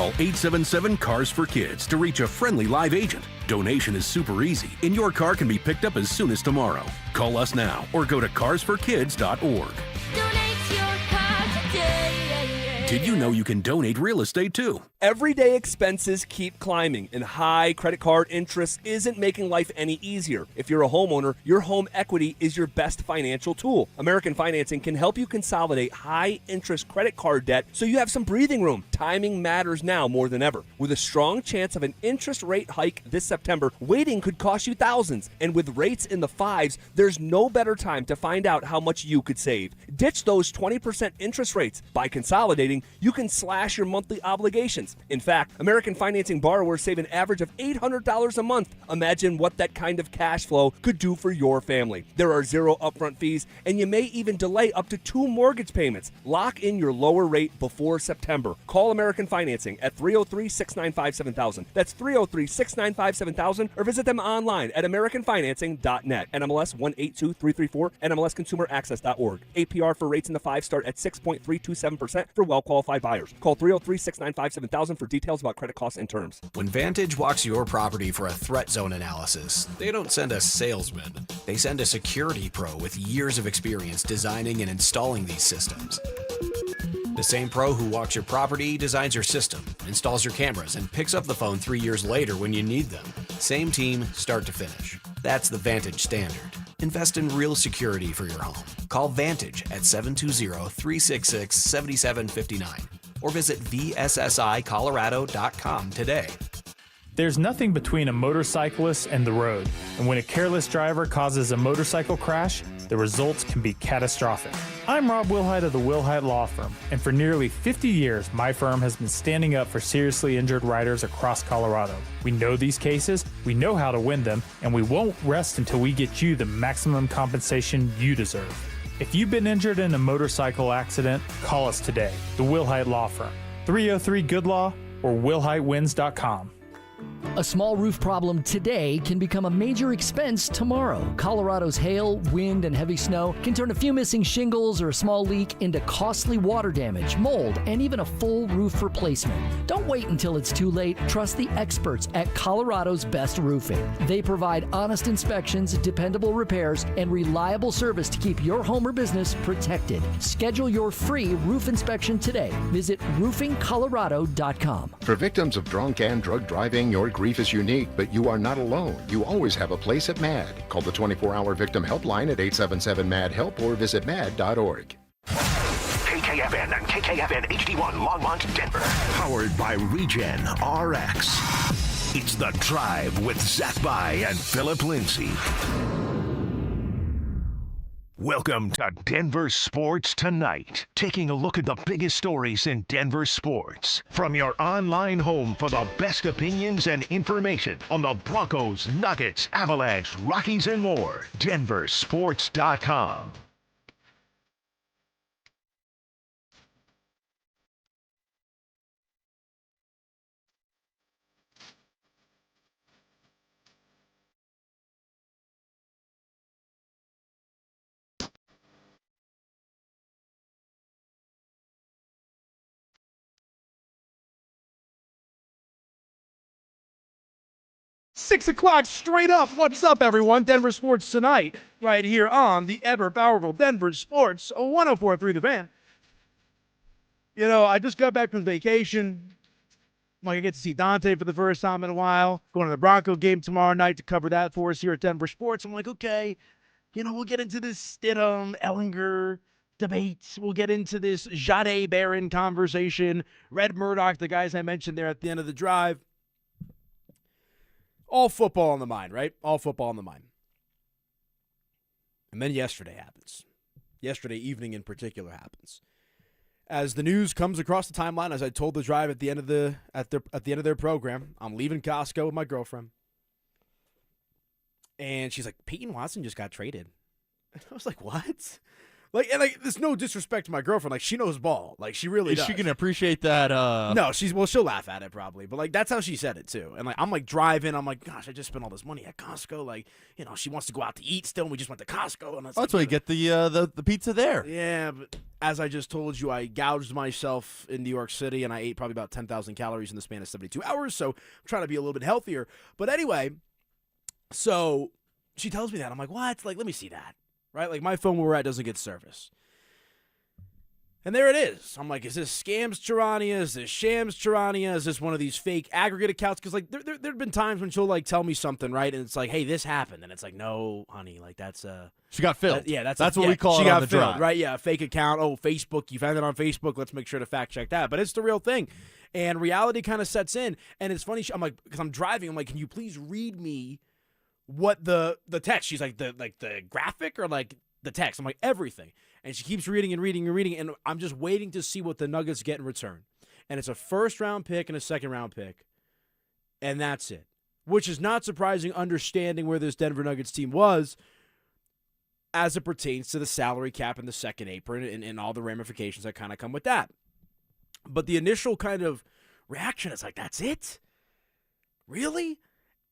Call 877-CARS-FOR-KIDS to reach a friendly live agent. Donation is super easy, and your car can be picked up as soon as tomorrow. Call us now or go to carsforkids.org. Donate your car today. Did you know you can donate real estate too? Everyday expenses keep climbing, and high credit card interest isn't making life any easier. If you're a homeowner, your home equity is your best financial tool. American Financing can help you consolidate high-interest credit card debt so you have some breathing room. Timing matters now more than ever. With a strong chance of an interest rate hike this September, waiting could cost you thousands. And with rates in the fives, there's no better time to find out how much you could save. Ditch those 20% interest rates. By consolidating, you can slash your monthly obligations. In fact, American Financing borrowers save an average of $800 a month. Imagine what that kind of cash flow could do for your family. There are zero upfront fees, and you may even delay up to 2 mortgage payments. Lock in your lower rate before September. Call American Financing at 303-695-7000. That's 303-695-7000, or visit them online at americanfinancing.net. NMLS 182334, NMLSconsumeraccess.org. APR for rates in the 5 start at 6.327% for well-qualified buyers. Call 303-695-7000 for details about credit costs and terms. When Vantage walks your property for a threat zone analysis, they don't send a salesman. They send a security pro with years of experience designing and installing these systems. The same pro who walks your property, designs your system, installs your cameras, and picks up the phone 3 years later when you need them. Same team, start to finish. That's the Vantage standard. Invest in real security for your home. Call Vantage at 720-366-7759 or visit vssicolorado.com today. There's nothing between a motorcyclist and the road, and when a careless driver causes a motorcycle crash, the results can be catastrophic. I'm Rob Wilhite of the Wilhite Law Firm, and for nearly 50 years, my firm has been standing up for seriously injured riders across Colorado. We know these cases, we know how to win them, and we won't rest until we get you the maximum compensation you deserve. If you've been injured in a motorcycle accident, call us today, the Wilhite Law Firm, 303-GOOD-LAW or wilhitewins.com. A small roof problem today can become a major expense tomorrow. Colorado's hail, wind, and heavy snow can turn a few missing shingles or a small leak into costly water damage, mold, and even a full roof replacement. Don't wait until it's too late. Trust the experts at Colorado's Best Roofing. They provide honest inspections, dependable repairs, and reliable service to keep your home or business protected. Schedule your free roof inspection today. Visit roofingcolorado.com. For victims of drunk and drug driving, your grief is unique, but you are not alone. You always have a place at MAD. Call the 24-hour victim helpline at 877-MAD-HELP or visit mad.org. KKFN and KKFN HD1 Longmont, Denver. Powered by Regen RX. It's The Drive with Zach By and Philip Lindsay. Welcome to Denver Sports Tonight, taking a look at the biggest stories in Denver sports. From your online home for the best opinions and information on the Broncos, Nuggets, Avalanche, Rockies, and more. DenverSports.com. Six o'clock straight up. What's up, everyone? Denver Sports Tonight, right here on the ever powerful Denver Sports 104.3 The Fan. You know, I just got back from vacation. I get to see Dante for the first time in a while. Going to the Bronco game tomorrow night to cover that for us here at Denver Sports. I'm like, okay, you know, we'll get into this Stidham, Ellinger debate. We'll get into this Jade Barron conversation. Red Murdoch, the guys I mentioned there at the end of the drive. All football on the mind, right? All football on the mind. And then yesterday happens. Yesterday evening in particular happens. As the news comes across the timeline, as I told the drive at the end of their program, I'm leaving Costco with my girlfriend. And she's like, Peyton Watson just got traded. And I was like, what? Like, there's no disrespect to my girlfriend. Like, she knows ball. Like, she really does. Is she going to appreciate that? No, she'll laugh at it probably. But, like, that's how she said it, too. And, like, I'm, like, driving. I'm like, gosh, I just spent all this money at Costco. Like, you know, she wants to go out to eat still, and we just went to Costco. And that's why you get the pizza there. Yeah, but as I just told you, I gouged myself in New York City, and I ate probably about 10,000 calories in the span of 72 hours, so I'm trying to be a little bit healthier. But anyway, so she tells me that. I'm like, what? Like, let me see that, right? Like, my phone where we're at doesn't get service. And there it is. I'm like, is this Scams Charania? Is this Shams Charania? Is this one of these fake aggregate accounts? Because, like, there have been times when she'll, like, tell me something, right? And it's like, hey, this happened. And it's like, no, honey, like, that's She got filled. That's what we call she it got on the filled, drive. right? Yeah, a fake account. Oh, Facebook. You found it on Facebook. Let's make sure to fact check that. But it's the real thing. And reality kind of sets in. And it's funny. I'm like, because I'm driving. I'm like, can you please read me what the text? She's like, the graphic or, like, the text? I'm like, everything. And she keeps reading and reading and reading, and I'm just waiting to see what the Nuggets get in return. And it's a first-round pick and a second-round pick, and that's it. Which is not surprising, understanding where this Denver Nuggets team was as it pertains to the salary cap and the second apron and all the ramifications that kind of come with that. But the initial kind of reaction is like, that's it? Really?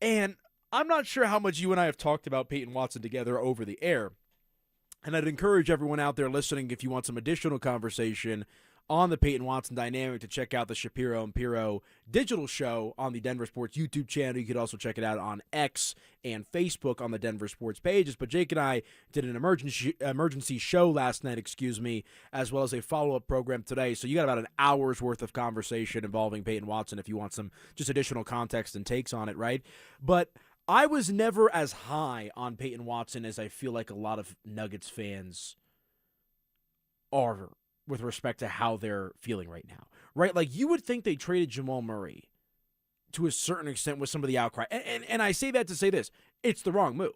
And I'm not sure how much you and I have talked about Payton Watson together over the air. And I'd encourage everyone out there listening, if you want some additional conversation on the Payton Watson dynamic, to check out the Shapiro and Piro digital show on the Denver Sports YouTube channel. You could also check it out on X and Facebook on the Denver Sports pages. But Jake and I did an emergency show last night, as well as a follow-up program today. So you got about an hour's worth of conversation involving Payton Watson if you want some just additional context and takes on it, right? But I was never as high on Payton Watson as I feel like a lot of Nuggets fans are with respect to how they're feeling right now, right? Like, you would think they traded Jamal Murray to a certain extent with some of the outcry. And I say that to say this. It's the wrong move.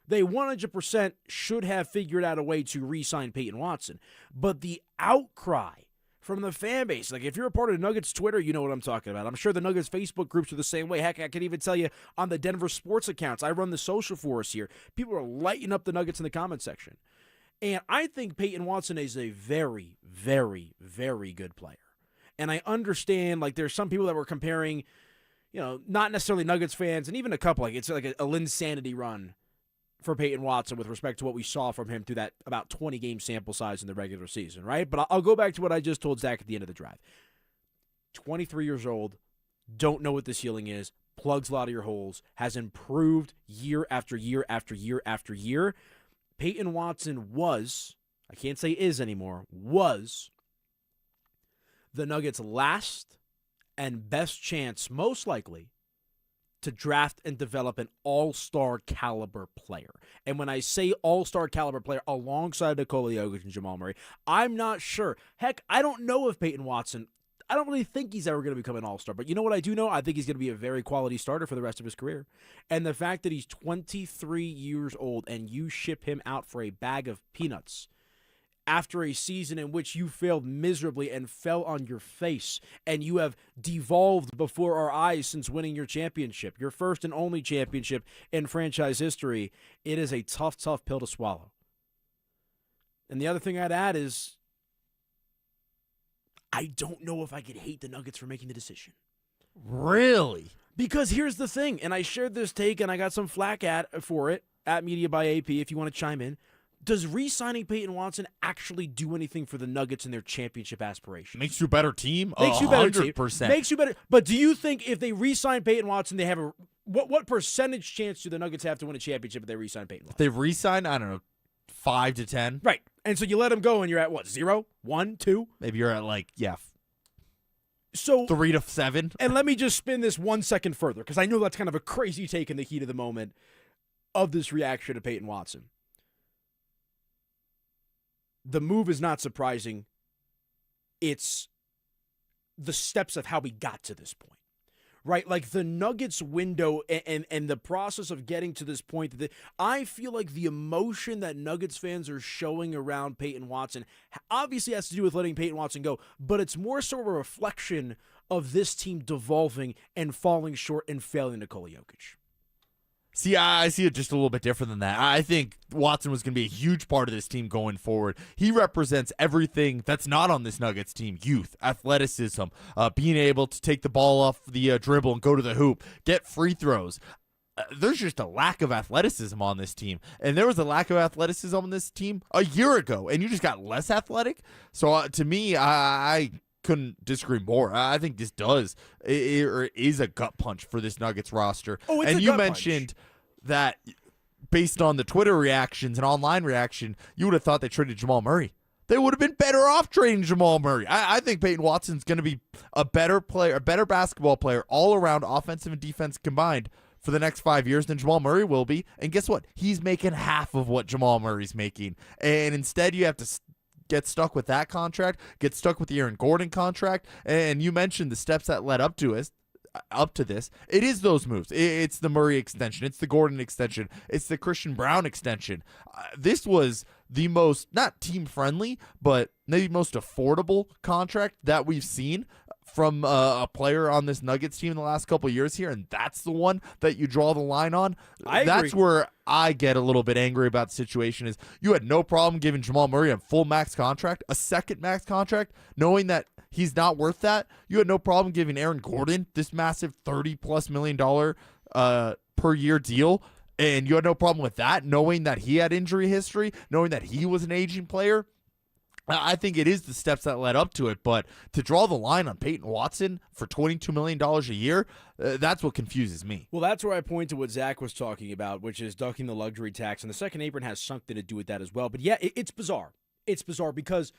They 100% should have figured out a way to re-sign Payton Watson. But the outcry from the fan base, like, if you're a part of Nuggets Twitter, you know what I'm talking about. I'm sure the Nuggets Facebook groups are the same way. Heck, I can even tell you on the Denver Sports accounts. I run the social for us here. People are lighting up the Nuggets in the comment section. And I think Payton Watson is a very, very, very good player. And I understand, like, there's some people that were comparing, not necessarily Nuggets fans, and even a couple, like, it's like a Linsanity run for Payton Watson with respect to what we saw from him through that about 20-game sample size in the regular season, right? But I'll go back to what I just told Zach at the end of the drive. 23 years old, don't know what the ceiling is, plugs a lot of your holes, has improved year after year after year after year. Payton Watson was, I can't say is anymore, was the Nuggets' last and best chance, most likely, to draft and develop an all-star caliber player. And when I say all-star caliber player alongside Nikola Jokic and Jamal Murray, I'm not sure. Heck, I don't know if Payton Watson, I don't really think he's ever going to become an all-star. But you know what I do know? I think he's going to be a very quality starter for the rest of his career. And the fact that he's 23 years old and you ship him out for a bag of peanuts after a season in which you failed miserably and fell on your face, and you have devolved before our eyes since winning your championship, your first and only championship in franchise history, it is a tough, tough pill to swallow. And the other thing I'd add is, I don't know if I could hate the Nuggets for making the decision. Really? Because here's the thing, and I shared this take, and I got some flack for it, at Media by AP, if you want to chime in. Does re-signing Payton Watson actually do anything for the Nuggets and their championship aspirations? Makes you a better team? Makes you better 100%. Team. Makes you better. But do you think if they re-sign Payton Watson, they have a what percentage chance do the Nuggets have to win a championship if they re-sign Payton Watson? If they re-sign, I don't know, 5 to 10. Right. And so you let him go and you're at what, 0, 1, 2? Maybe you're at so 3 to 7. And let me just spin this 1 second further, because I know that's kind of a crazy take in the heat of the moment of this reaction to Payton Watson. The move is not surprising. It's the steps of how we got to this point, right? Like the Nuggets window and the process of getting to this point. I feel like the emotion that Nuggets fans are showing around Payton Watson obviously has to do with letting Payton Watson go, but it's more so a reflection of this team devolving and falling short and failing Nikola Jokic. See, I see it just a little bit different than that. I think Watson was going to be a huge part of this team going forward. He represents everything that's not on this Nuggets team: youth, athleticism, being able to take the ball off the dribble and go to the hoop, get free throws. there's just a lack of athleticism on this team. And there was a lack of athleticism on this team a year ago, and you just got less athletic. So to me, I couldn't disagree more. I think this is a gut punch for this Nuggets roster. Oh, it's and a you gut mentioned that based on the Twitter reactions and online reaction, you would have thought they traded Jamal Murray. They would have been better off trading Jamal Murray. I think Payton Watson's going to be a better player, a better basketball player all around, offensive and defense combined, for the next 5 years than Jamal Murray will be. And guess what? He's making half of what Jamal Murray's making. And instead you have to get stuck with that contract, get stuck with the Aaron Gordon contract. And you mentioned the steps that led up to this. It is those moves. It's the Murray extension. It's the Gordon extension. It's the Christian Brown extension. This was the most, not team-friendly, but maybe most affordable contract that we've seen from a player on this Nuggets team in the last couple of years here, and that's the one that you draw the line on. That's where I get a little bit angry about the situation is you had no problem giving Jamal Murray a full max contract, a second max contract, knowing that he's not worth that. You had no problem giving Aaron Gordon this massive $30+ million per year deal, and you had no problem with that, knowing that he had injury history, knowing that he was an aging player. I think it is the steps that led up to it, but to draw the line on Payton Watson for $22 million a year, that's what confuses me. Well, that's where I point to what Zach was talking about, which is ducking the luxury tax, and the second apron has something to do with that as well. But yeah, it's bizarre. It's bizarre because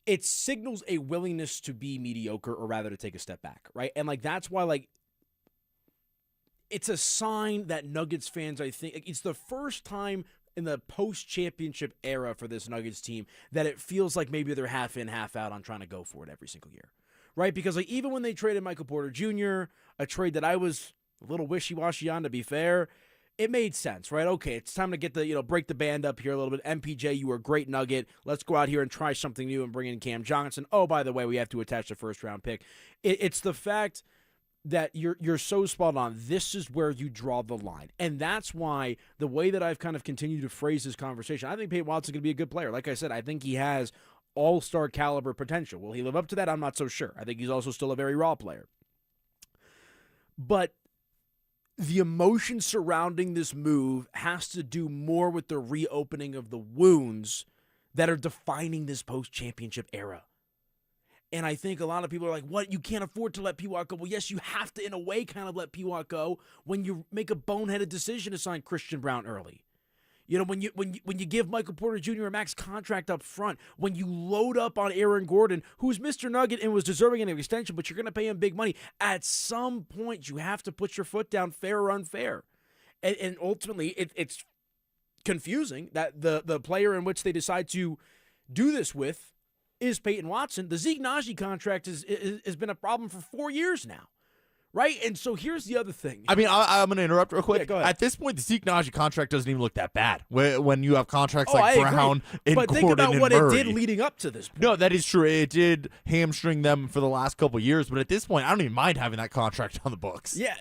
it signals a willingness to be mediocre, or rather to take a step back, right? And that's why it's a sign that Nuggets fans, I think, it's the first time in the post-championship era for this Nuggets team that it feels like maybe they're half in, half out on trying to go for it every single year, right? Because even when they traded Michael Porter Jr., a trade that I was a little wishy-washy on, to be fair, it made sense, right? Okay, it's time to get break the band up here a little bit. MPJ, you were a great Nugget. Let's go out here and try something new and bring in Cam Johnson. Oh, by the way, we have to attach the first-round pick. It's the fact that you're so spot on. This is where you draw the line. And that's why the way that I've kind of continued to phrase this conversation, I think Payton Watson's going to be a good player. Like I said, I think he has all-star caliber potential. Will he live up to that? I'm not so sure. I think he's also still a very raw player. But the emotion surrounding this move has to do more with the reopening of the wounds that are defining this post-championship era. And I think a lot of people are like, what? You can't afford to let P-Watt go. Well, yes, you have to, in a way, kind of let P-Watt go when you make a boneheaded decision to sign Christian Brown early. When you give Michael Porter Jr. a max contract up front, when you load up on Aaron Gordon, who's Mr. Nugget and was deserving of an extension, but you're going to pay him big money. At some point, you have to put your foot down, fair or unfair. And ultimately, it's confusing that the player in which they decide to do this with is Payton Watson. The Zeke Naji contract has been a problem for 4 years now, right? And so here's the other thing. I mean, I'm going to interrupt real quick. Yeah, go ahead. At this point, the Zeke Naji contract doesn't even look that bad when you have contracts like Brown and but Gordon think about and what Murray. it did leading up to this point. No, that is true. It did hamstring them for the last couple of years, but at this point, I don't even mind having that contract on the books. Yeah,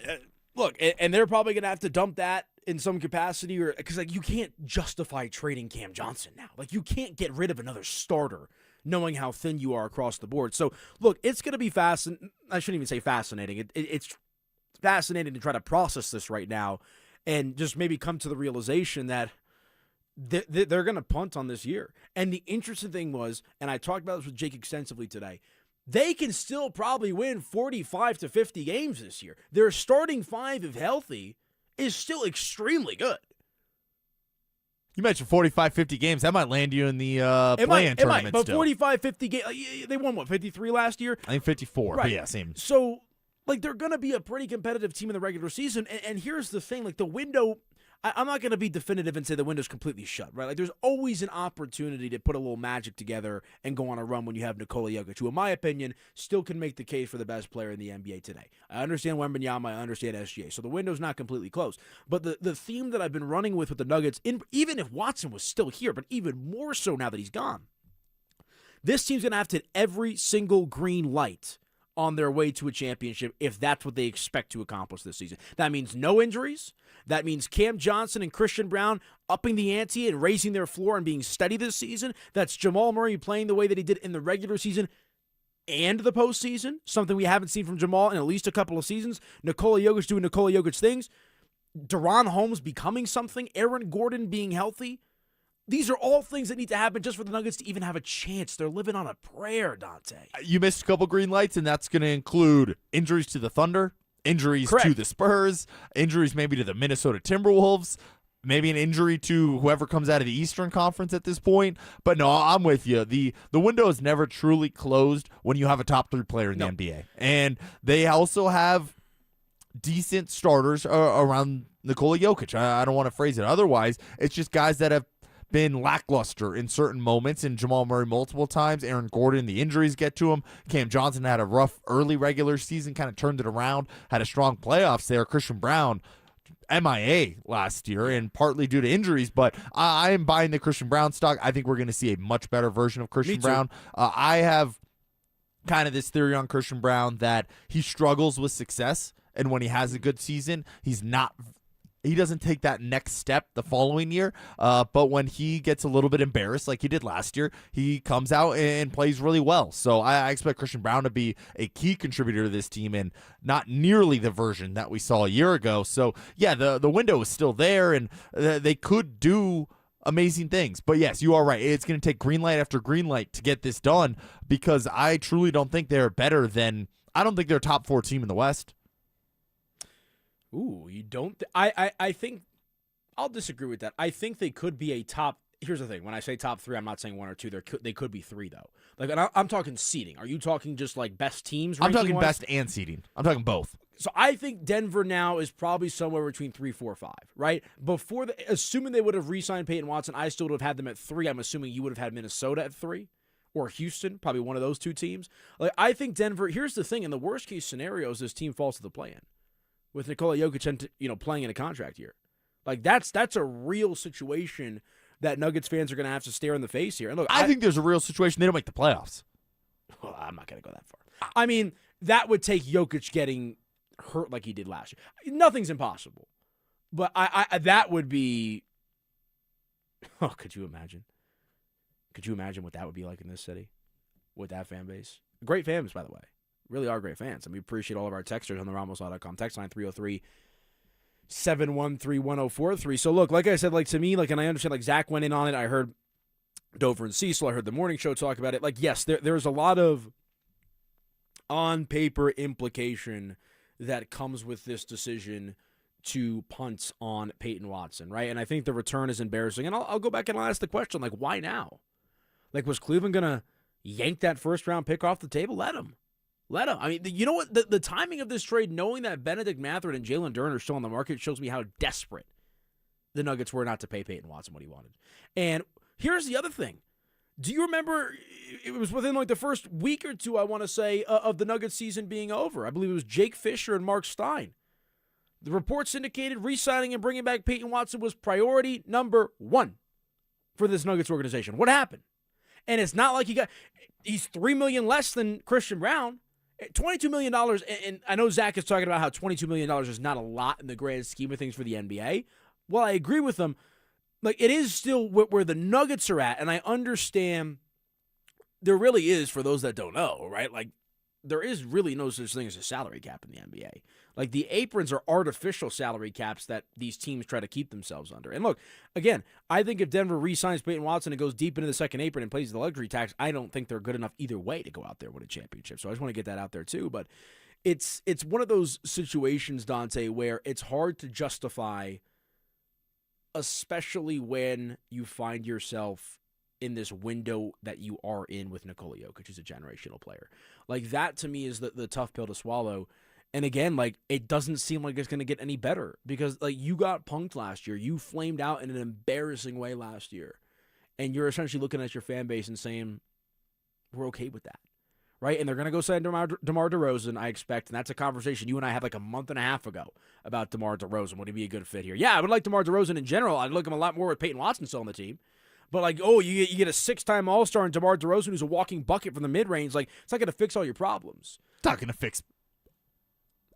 look, and they're probably going to have to dump that in some capacity, or because you can't justify trading Cam Johnson now. You can't get rid of another starter knowing how thin you are across the board. So, look, it's going to be fascinating. I shouldn't even say fascinating. It's fascinating to try to process this right now and just maybe come to the realization that they're going to punt on this year. And the interesting thing was, and I talked about this with Jake extensively today, they can still probably win 45 to 50 games this year. Their starting five, if healthy, is still extremely good. You mentioned 45, 50 games. That might land you in the play-in tournament. It might, but still. 45, 50 games. They won, 53 last year? I think 54. Right. But yeah, same. So, they're going to be a pretty competitive team in the regular season. And here's the thing. The window, I'm not going to be definitive and say the window's completely shut, right? There's always an opportunity to put a little magic together and go on a run when you have Nikola Jokic, who, in my opinion, still can make the case for the best player in the NBA today. I understand Wembanyama, I understand SGA, so the window's not completely closed. But the theme that I've been running with the Nuggets, even if Watson was still here, but even more so now that he's gone, this team's going to have to hit every single green light on their way to a championship if that's what they expect to accomplish this season. That means no injuries. That means Cam Johnson and Christian Brown upping the ante and raising their floor and being steady this season. That's Jamal Murray playing the way that he did in the regular season and the postseason, something we haven't seen from Jamal in at least a couple of seasons. Nikola Jokic doing Nikola Jokic things. Deron Holmes becoming something, Aaron Gordon being healthy. These are all things that need to happen just for the Nuggets to even have a chance. They're living on a prayer, Dante. You missed a couple green lights, and that's going to include injuries to the Thunder, injuries to the Spurs, injuries maybe to the Minnesota Timberwolves, maybe an injury to whoever comes out of the Eastern Conference at this point. But no, I'm with you. The window is never truly closed when you have a top 3 player in the NBA. And they also have decent starters around Nikola Jokic. I don't want to phrase it otherwise. It's just guys that have been lackluster in certain moments, and Jamal Murray multiple times. Aaron Gordon, the injuries get to him. Cam Johnson had a rough early regular season, kind of turned it around, had a strong playoffs there. Christian Brown, MIA last year, and partly due to injuries, but I am buying the Christian Brown stock. I think we're going to see a much better version of Christian Brown. I have kind of this theory on Christian Brown that he struggles with success, and when he has a good season, he doesn't take that next step the following year, but when he gets a little bit embarrassed like he did last year, he comes out and plays really well. So I expect Christian Brown to be a key contributor to this team and not nearly the version that we saw a year ago. So, yeah, the window is still there, and they could do amazing things. But, yes, you are right. It's going to take green light after green light to get this done because I truly don't think they're better than – I don't think they're a top 4 team in the West. Ooh, you don't? I think I'll disagree with that. I think they could be a top. Here's the thing: when I say top 3, I'm not saying 1 or 2. They could be 3 though. Like I'm talking seeding. Are you talking just like best teams? I'm talking best and seeding. I'm talking both. So I think Denver now is probably somewhere between 3, 4, 5. Right before assuming they would have re-signed Payton Watson, I still would have had them at 3. I'm assuming you would have had Minnesota at 3. Or Houston, probably one of those 2 teams. Like I think Denver. Here's the thing: in the worst case scenarios, this team falls to the play-in. With Nikola Jokic, playing in a contract year, like that's a real situation that Nuggets fans are going to have to stare in the face here. And look, I think there's a real situation they don't make the playoffs. Well, I'm not going to go that far. I mean, that would take Jokic getting hurt like he did last year. Nothing's impossible, but I that would be. Oh, could you imagine? Could you imagine what that would be like in this city with that fan base? Great fan base, by the way. Really are great fans. And we appreciate all of our texters on the RamosLaw.com text line 303-713-1043. So look, like I said, like to me, like, and I understand, like Zach went in on it. I heard Dover and Cecil. I heard the morning show talk about it. Like, yes, there's a lot of on paper implication that comes with this decision to punt on Payton Watson, right? And I think the return is embarrassing. And I'll go back and I'll ask the question, like, why now? Like, was Cleveland going to yank that first round pick off the table? Let him. I mean, you know what? The timing of this trade, knowing that Benedict Mathurin and Jalen Duren are still on the market, shows me how desperate the Nuggets were not to pay Payton Watson what he wanted. And here's the other thing. Do you remember, it was within like the first week or 2, I want to say, of the Nuggets season being over. I believe it was Jake Fisher and Mark Stein. The reports indicated re-signing and bringing back Payton Watson was priority number 1 for this Nuggets organization. What happened? And it's not like he's $3 million less than Christian Brown. $22 million, and I know Zach is talking about how $22 million is not a lot in the grand scheme of things for the NBA. Well, I agree with him. Like, it is still where the Nuggets are at, and I understand there really is, for those that don't know, right? Like, there is really no such thing as a salary cap in the NBA. Like, the aprons are artificial salary caps that these teams try to keep themselves under. And look, again, I think if Denver re-signs Payton Watson and goes deep into the second apron and plays the luxury tax, I don't think they're good enough either way to go out there with a championship. So I just want to get that out there too. But it's one of those situations, Dante, where it's hard to justify, especially when you find yourself in this window that you are in with Nikola Jokic, who's a generational player. Like, that to me is the tough pill to swallow. And again, like, it doesn't seem like it's going to get any better because, like, you got punked last year. You flamed out in an embarrassing way last year. And you're essentially looking at your fan base and saying, we're okay with that, right? And they're going to go sign DeMar DeRozan, I expect. And that's a conversation you and I had like a month and a half ago about DeMar DeRozan. Would he be a good fit here? Yeah, I would like DeMar DeRozan in general. I'd like him a lot more with Payton Watson still on the team. But, like, oh, you get a 6-time All-Star in DeMar DeRozan who's a walking bucket from the mid-range. Like, it's not going to fix all your problems. It's not going to fix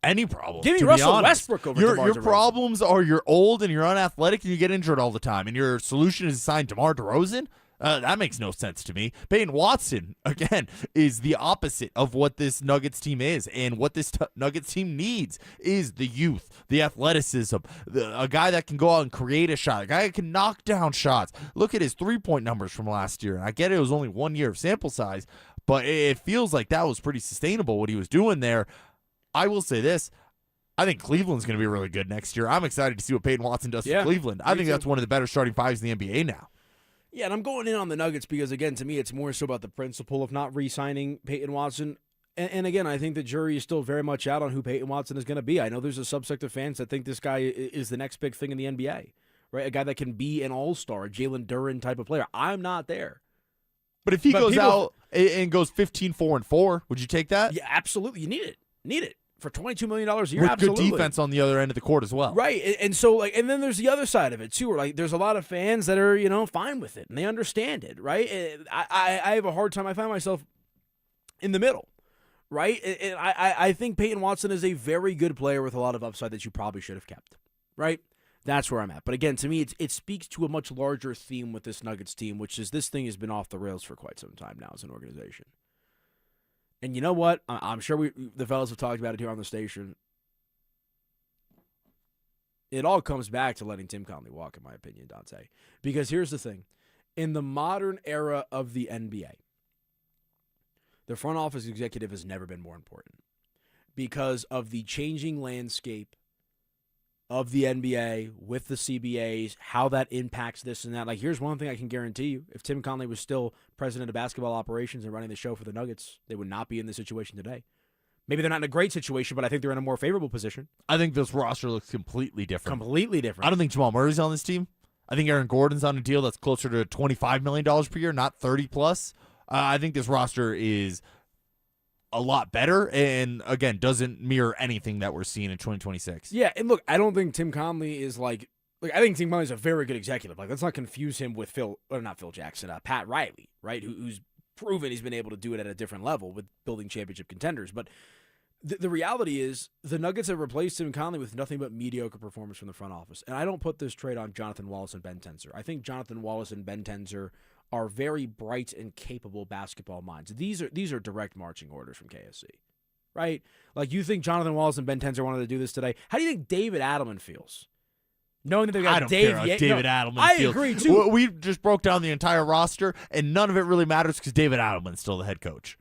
any problem. Give me Russell Westbrook over DeMar DeRozan. Your problems are you're old and you're unathletic and you get injured all the time. And your solution is to sign DeMar DeRozan? That makes no sense to me. Payton Watson, again, is the opposite of what this Nuggets team is. And what this Nuggets team needs is the youth, the athleticism, a guy that can go out and create a shot, a guy that can knock down shots. Look at his three-point numbers from last year. I get it was only 1 year of sample size, but it feels like that was pretty sustainable what he was doing there. I will say this. I think Cleveland's going to be really good next year. I'm excited to see what Payton Watson does for Cleveland. I think that's one of the better starting fives in the NBA now. Yeah, and I'm going in on the Nuggets because, again, to me, it's more so about the principle of not re-signing Payton Watson. And again, I think the jury is still very much out on who Payton Watson is going to be. I know there's a subsect of fans that think this guy is the next big thing in the NBA, right? A guy that can be an all-star, a Jalen Duren type of player. I'm not there. But if he goes out and goes 15-4-4, would you take that? Yeah, absolutely. You need it. Need it. For $22 million a year, with absolutely. Good defense on the other end of the court as well. Right. And so, and then there's the other side of it, too, where, there's a lot of fans that are, fine with it, and they understand it, right? And I have a hard time. I find myself in the middle, right? And I think Payton Watson is a very good player with a lot of upside that you probably should have kept, right? That's where I'm at. But again, to me, it speaks to a much larger theme with this Nuggets team, which is this thing has been off the rails for quite some time now as an organization. And you know what? I'm sure the fellas have talked about it here on the station. It all comes back to letting Tim Connelly walk, in my opinion, Dante. Because here's the thing. In the modern era of the NBA, the front office executive has never been more important because of the changing landscape of the NBA with the CBAs, how that impacts this and that. Here's one thing I can guarantee you. If Tim Connelly was still president of basketball operations and running the show for the Nuggets, they would not be in this situation today. Maybe they're not in a great situation, but I think they're in a more favorable position. I think this roster looks completely different. Completely different. I don't think Jamal Murray's on this team. I think Aaron Gordon's on a deal that's closer to $25 million per year, not 30 plus. I think this roster is a lot better and, again, doesn't mirror anything that we're seeing in 2026. Yeah, and look, I don't think Tim Connelly is I think Tim Connelly's a very good executive. Let's not confuse him with not Phil Jackson, Pat Riley, right, who's proven he's been able to do it at a different level with building championship contenders. But the reality is the Nuggets have replaced Tim Connelly with nothing but mediocre performance from the front office. And I don't put this trade on Jonathan Wallace and Ben Tenzer. I think Jonathan Wallace and Ben Tenzer are very bright and capable basketball minds. These are direct marching orders from KSC, right? You think Jonathan Wallace and Ben Tenzer wanted to do this today? How do you think David Adelman feels? Knowing that they've got David Adelman I feels. agree, too. We just broke down the entire roster, and none of it really matters because David Adelman's still the head coach.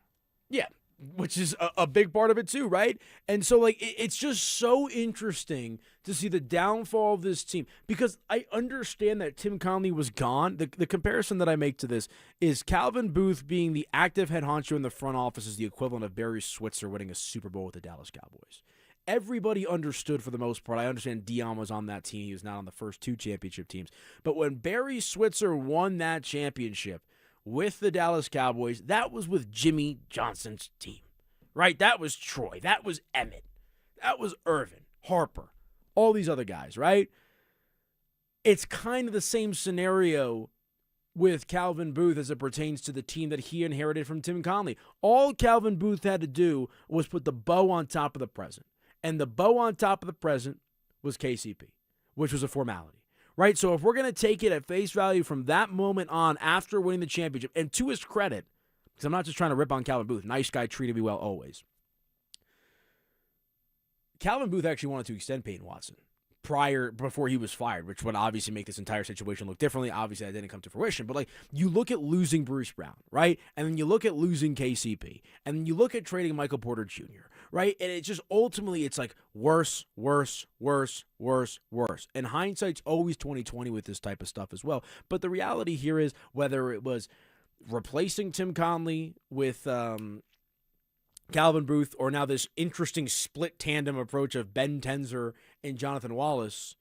Yeah, which is a big part of it too, right? And so, it's just so interesting to see the downfall of this team because I understand that Tim Connelly was gone. The comparison that I make to this is Calvin Booth being the active head honcho in the front office is the equivalent of Barry Switzer winning a Super Bowl with the Dallas Cowboys. Everybody understood for the most part. I understand Dion was on that team. He was not on the first two championship teams. But when Barry Switzer won that championship with the Dallas Cowboys, that was with Jimmy Johnson's team, right? That was Troy. That was Emmett. That was Irvin, Harper, all these other guys, right? It's kind of the same scenario with Calvin Booth as it pertains to the team that he inherited from Tim Connelly. All Calvin Booth had to do was put the bow on top of the present. And the bow on top of the present was KCP, which was a formality, right? So if we're going to take it at face value from that moment on after winning the championship, and to his credit, because I'm not just trying to rip on Calvin Booth, nice guy, treated me well always. Calvin Booth actually wanted to extend Payton Watson before he was fired, which would obviously make this entire situation look differently. Obviously, that didn't come to fruition. But you look at losing Bruce Brown, right? And then you look at losing KCP. And then you look at trading Michael Porter Jr., right? And it just ultimately it's worse, worse, worse, worse, worse. And hindsight's always 20/20 with this type of stuff as well. But the reality here is whether it was replacing Tim Connelly with Calvin Booth, or now this interesting split tandem approach of Ben Tenzer and Jonathan Wallace,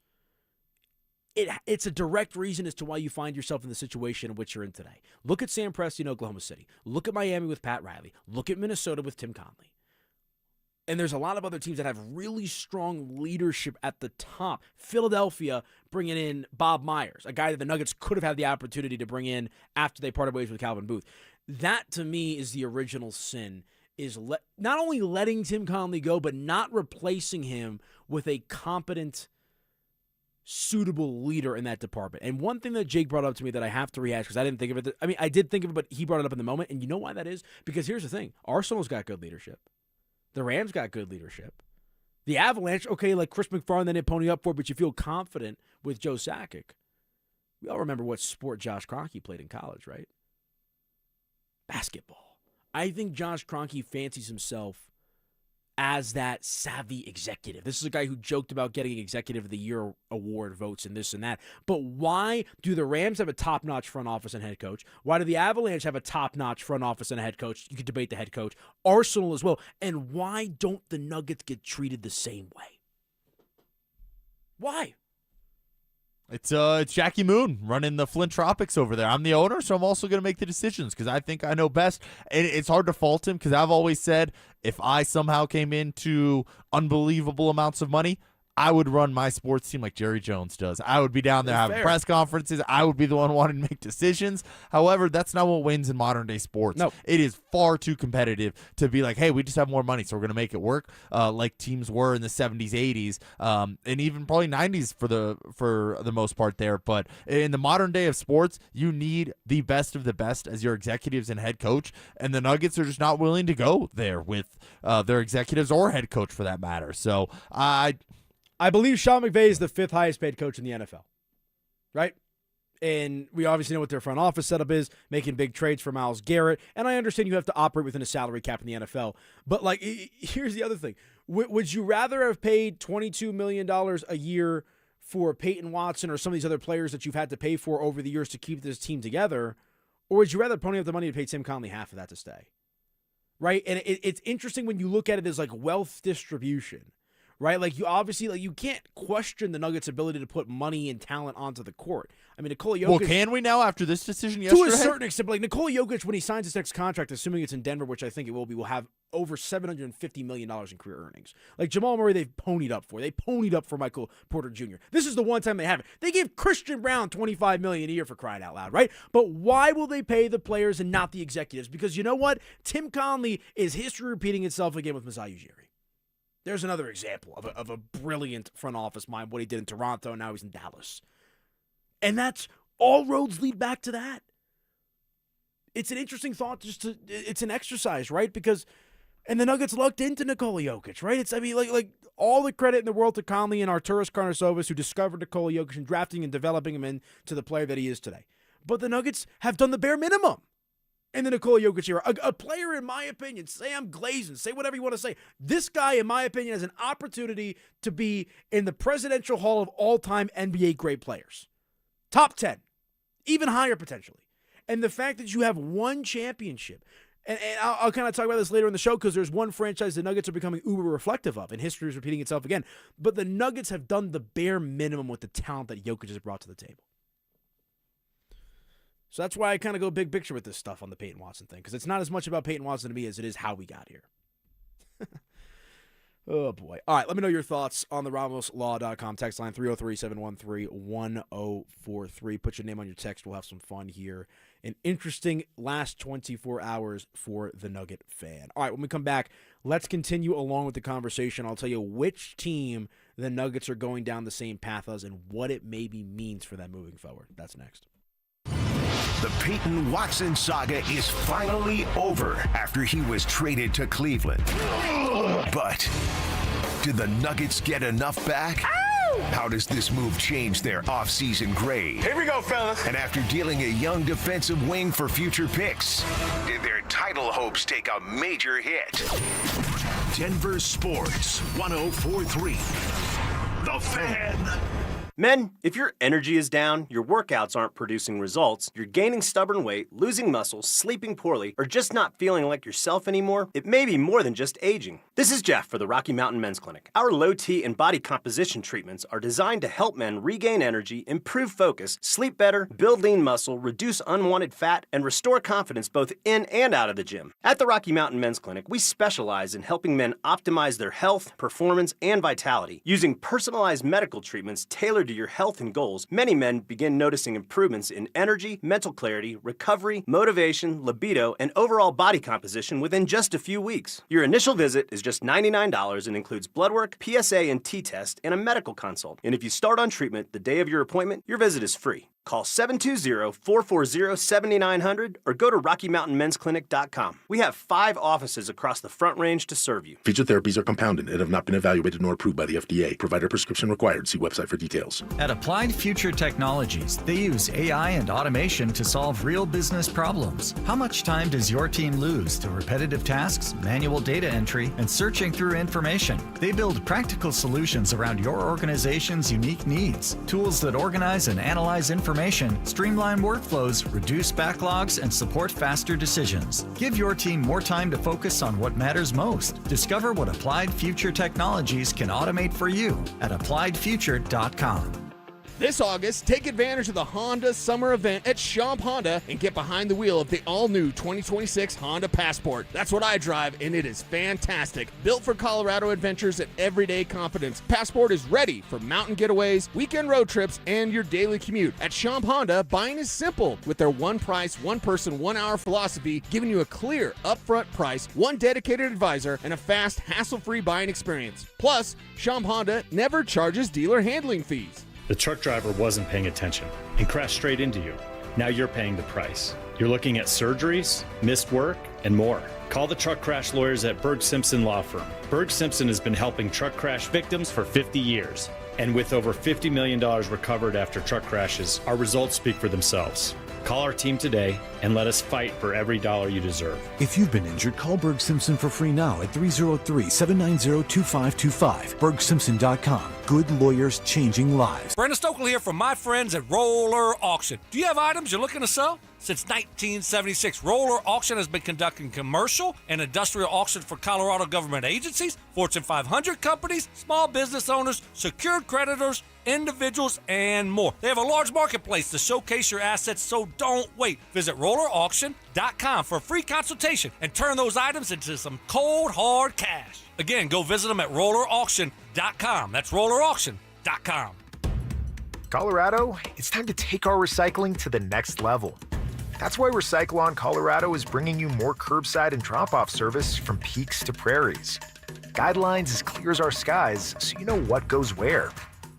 it's a direct reason as to why you find yourself in the situation in which you're in today. Look at Sam Presti in Oklahoma City. Look at Miami with Pat Riley. Look at Minnesota with Tim Connelly. And there's a lot of other teams that have really strong leadership at the top. Philadelphia bringing in Bob Myers, a guy that the Nuggets could have had the opportunity to bring in after they parted ways with Calvin Booth. That, to me, is the original sin, is not only letting Tim Connelly go, but not replacing him with a competent suitable leader in that department. And one thing that Jake brought up to me that I have to rehash because I didn't think of it. I mean, I did think of it, but he brought it up in the moment. And you know why that is? Because here's the thing. Arsenal's got good leadership. The Rams got good leadership. The Avalanche, okay, like Chris McFarland, they didn't pony up for, but you feel confident with Joe Sakic. We all remember what sport Josh Kroenke played in college, right? Basketball. I think Josh Kroenke fancies himself as that savvy executive. This is a guy who joked about getting Executive of the Year award votes and this and that. But why do the Rams have a top-notch front office and head coach? Why do the Avalanche have a top-notch front office and a head coach? You could debate the head coach. Arsenal as well. And why don't the Nuggets get treated the same way? Why? It's Jackie Moon running the Flint Tropics over there. I'm the owner, so I'm also going to make the decisions because I think I know best. And it's hard to fault him because I've always said if I somehow came into unbelievable amounts of money, I would run my sports team like Jerry Jones does. I would be down there having press conferences. I would be the one wanting to make decisions. However, that's not what wins in modern day sports. No. It is far too competitive to be like, hey, we just have more money, so we're going to make it work like teams were in the 70s, 80s, and even probably 90s for the most part there. But in the modern day of sports, you need the best of the best as your executives and head coach, and the Nuggets are just not willing to go there with their executives or head coach for that matter. So I believe Sean McVay is the 5th highest paid coach in the NFL, right? And we obviously know what their front office setup is, making big trades for Myles Garrett. And I understand you have to operate within a salary cap in the NFL. But, like, here's the other thing. Would you rather have paid $22 million a year for Payton Watson or some of these other players that you've had to pay for over the years to keep this team together? Or would you rather pony up the money to pay Tim Conley half of that to stay? Right? And it's interesting when you look at it as, like, wealth distribution. Right, like you obviously you can't question the Nuggets' ability to put money and talent onto the court. I mean, Nikola Jokic. Well, can we now after this decision yesterday? To a certain extent, like Nikola Jokic, when he signs his next contract, assuming it's in Denver, which I think it will be, will have over $750 million in career earnings. Like Jamal Murray, they've ponied up for. They ponied up for Michael Porter Jr. This is the one time they haven't. They gave Christian Brown $25 million a year for crying out loud, right? But why will they pay the players and not the executives? Because you know what? Tim Conley is history repeating itself again with Masai Ujiri. There's another example of a brilliant front office mind, what he did in Toronto, now he's in Dallas. And that's all roads lead back to that. It's an interesting thought, it's an exercise, right? Because, and the Nuggets lucked into Nikola Jokic, right? Like all the credit in the world to Conley and Arturas Karnisovas, who discovered Nikola Jokic and drafting and developing him into the player that he is today. But the Nuggets have done the bare minimum in the Nikola Jokic era. A player, in my opinion, say I'm glazing, say whatever you want to say. This guy, in my opinion, has an opportunity to be in the Presidential Hall of all-time NBA great players. Top 10. Even higher, potentially. And the fact that you have one championship, and I'll kind of talk about this later in the show because there's one franchise the Nuggets are becoming uber reflective of, and history is repeating itself again. But the Nuggets have done the bare minimum with the talent that Jokic has brought to the table. So that's why I kind of go big picture with this stuff on the Payton Watson thing, because it's not as much about Payton Watson to me as it is how we got here. Oh, boy. All right, let me know your thoughts on the RamosLaw.com text line, 303-713-1043. Put your name on your text. We'll have some fun here. An interesting last 24 hours for the Nugget fan. All right, when we come back, let's continue along with the conversation. I'll tell you which team the Nuggets are going down the same path as and what it maybe means for them moving forward. That's next. The Payton Watson saga is finally over after he was traded to Cleveland. But did the Nuggets get enough back? How does this move change their offseason grade? Here we go, fellas. And after dealing a young defensive wing for future picks, did their title hopes take a major hit? Denver Sports 104.3. The Fan. Men, if your energy is down, your workouts aren't producing results, you're gaining stubborn weight, losing muscle, sleeping poorly, or just not feeling like yourself anymore, it may be more than just aging. This is Jeff for the Rocky Mountain Men's Clinic. Our low T and body composition treatments are designed to help men regain energy, improve focus, sleep better, build lean muscle, reduce unwanted fat, and restore confidence both in and out of the gym. At the Rocky Mountain Men's Clinic, we specialize in helping men optimize their health, performance, and vitality using personalized medical treatments tailored tailored to your health and goals, many men begin noticing improvements in energy, mental clarity, recovery, motivation, libido, and overall body composition within just a few weeks. Your initial visit is just $99 and includes blood work, PSA and T-test, and a medical consult. And if you start on treatment the day of your appointment, your visit is free. Call 720-440-7900 or go to RockyMountainMen'sClinic.com. We have 5 offices across the Front Range to serve you. Featured therapies are compounded and have not been evaluated nor approved by the FDA. Provider prescription required. See website for details. At Applied Future Technologies, they use AI and automation to solve real business problems. How much time does your team lose to repetitive tasks, manual data entry, and searching through information? They build practical solutions around your organization's unique needs. Tools that organize and analyze information, streamline workflows, reduce backlogs, and support faster decisions. Give your team more time to focus on what matters most. Discover what Applied Future Technologies can automate for you at appliedfuture.com. This August, take advantage of the Honda Summer Event at Champ Honda and get behind the wheel of the all-new 2026 Honda Passport. That's what I drive, and it is fantastic. Built for Colorado adventures and everyday confidence, Passport is ready for mountain getaways, weekend road trips, and your daily commute. At Champ Honda, buying is simple with their one price, one person, 1 hour philosophy, giving you a clear, upfront price, one dedicated advisor, and a fast, hassle-free buying experience. Plus, Champ Honda never charges dealer handling fees. The truck driver wasn't paying attention and crashed straight into you. Now you're paying the price. You're looking at surgeries, missed work, and more. Call the truck crash lawyers at Berg Simpson Law Firm. Berg Simpson has been helping truck crash victims for 50 years. And with over $50 million recovered after truck crashes, our results speak for themselves. Call our team today and let us fight for every dollar you deserve. If you've been injured, call Berg Simpson for free now at 303-790-2525. BergSimpson.com. Good lawyers changing lives. Brandon Stokely here from my friends at Roller Auction. Do you have items you're looking to sell? Since 1976, Roller Auction has been conducting commercial and industrial auctions for Colorado government agencies, Fortune 500 companies, small business owners, secured creditors, individuals, and more. They have a large marketplace to showcase your assets, so don't wait. Visit RollerAuction.com for a free consultation and turn those items into some cold, hard cash. Again, go visit them at RollerAuction.com. That's RollerAuction.com. Colorado, it's time to take our recycling to the next level. That's why Recycle-On Colorado is bringing you more curbside and drop-off service from peaks to prairies. Guidelines as clear as our skies, so you know what goes where.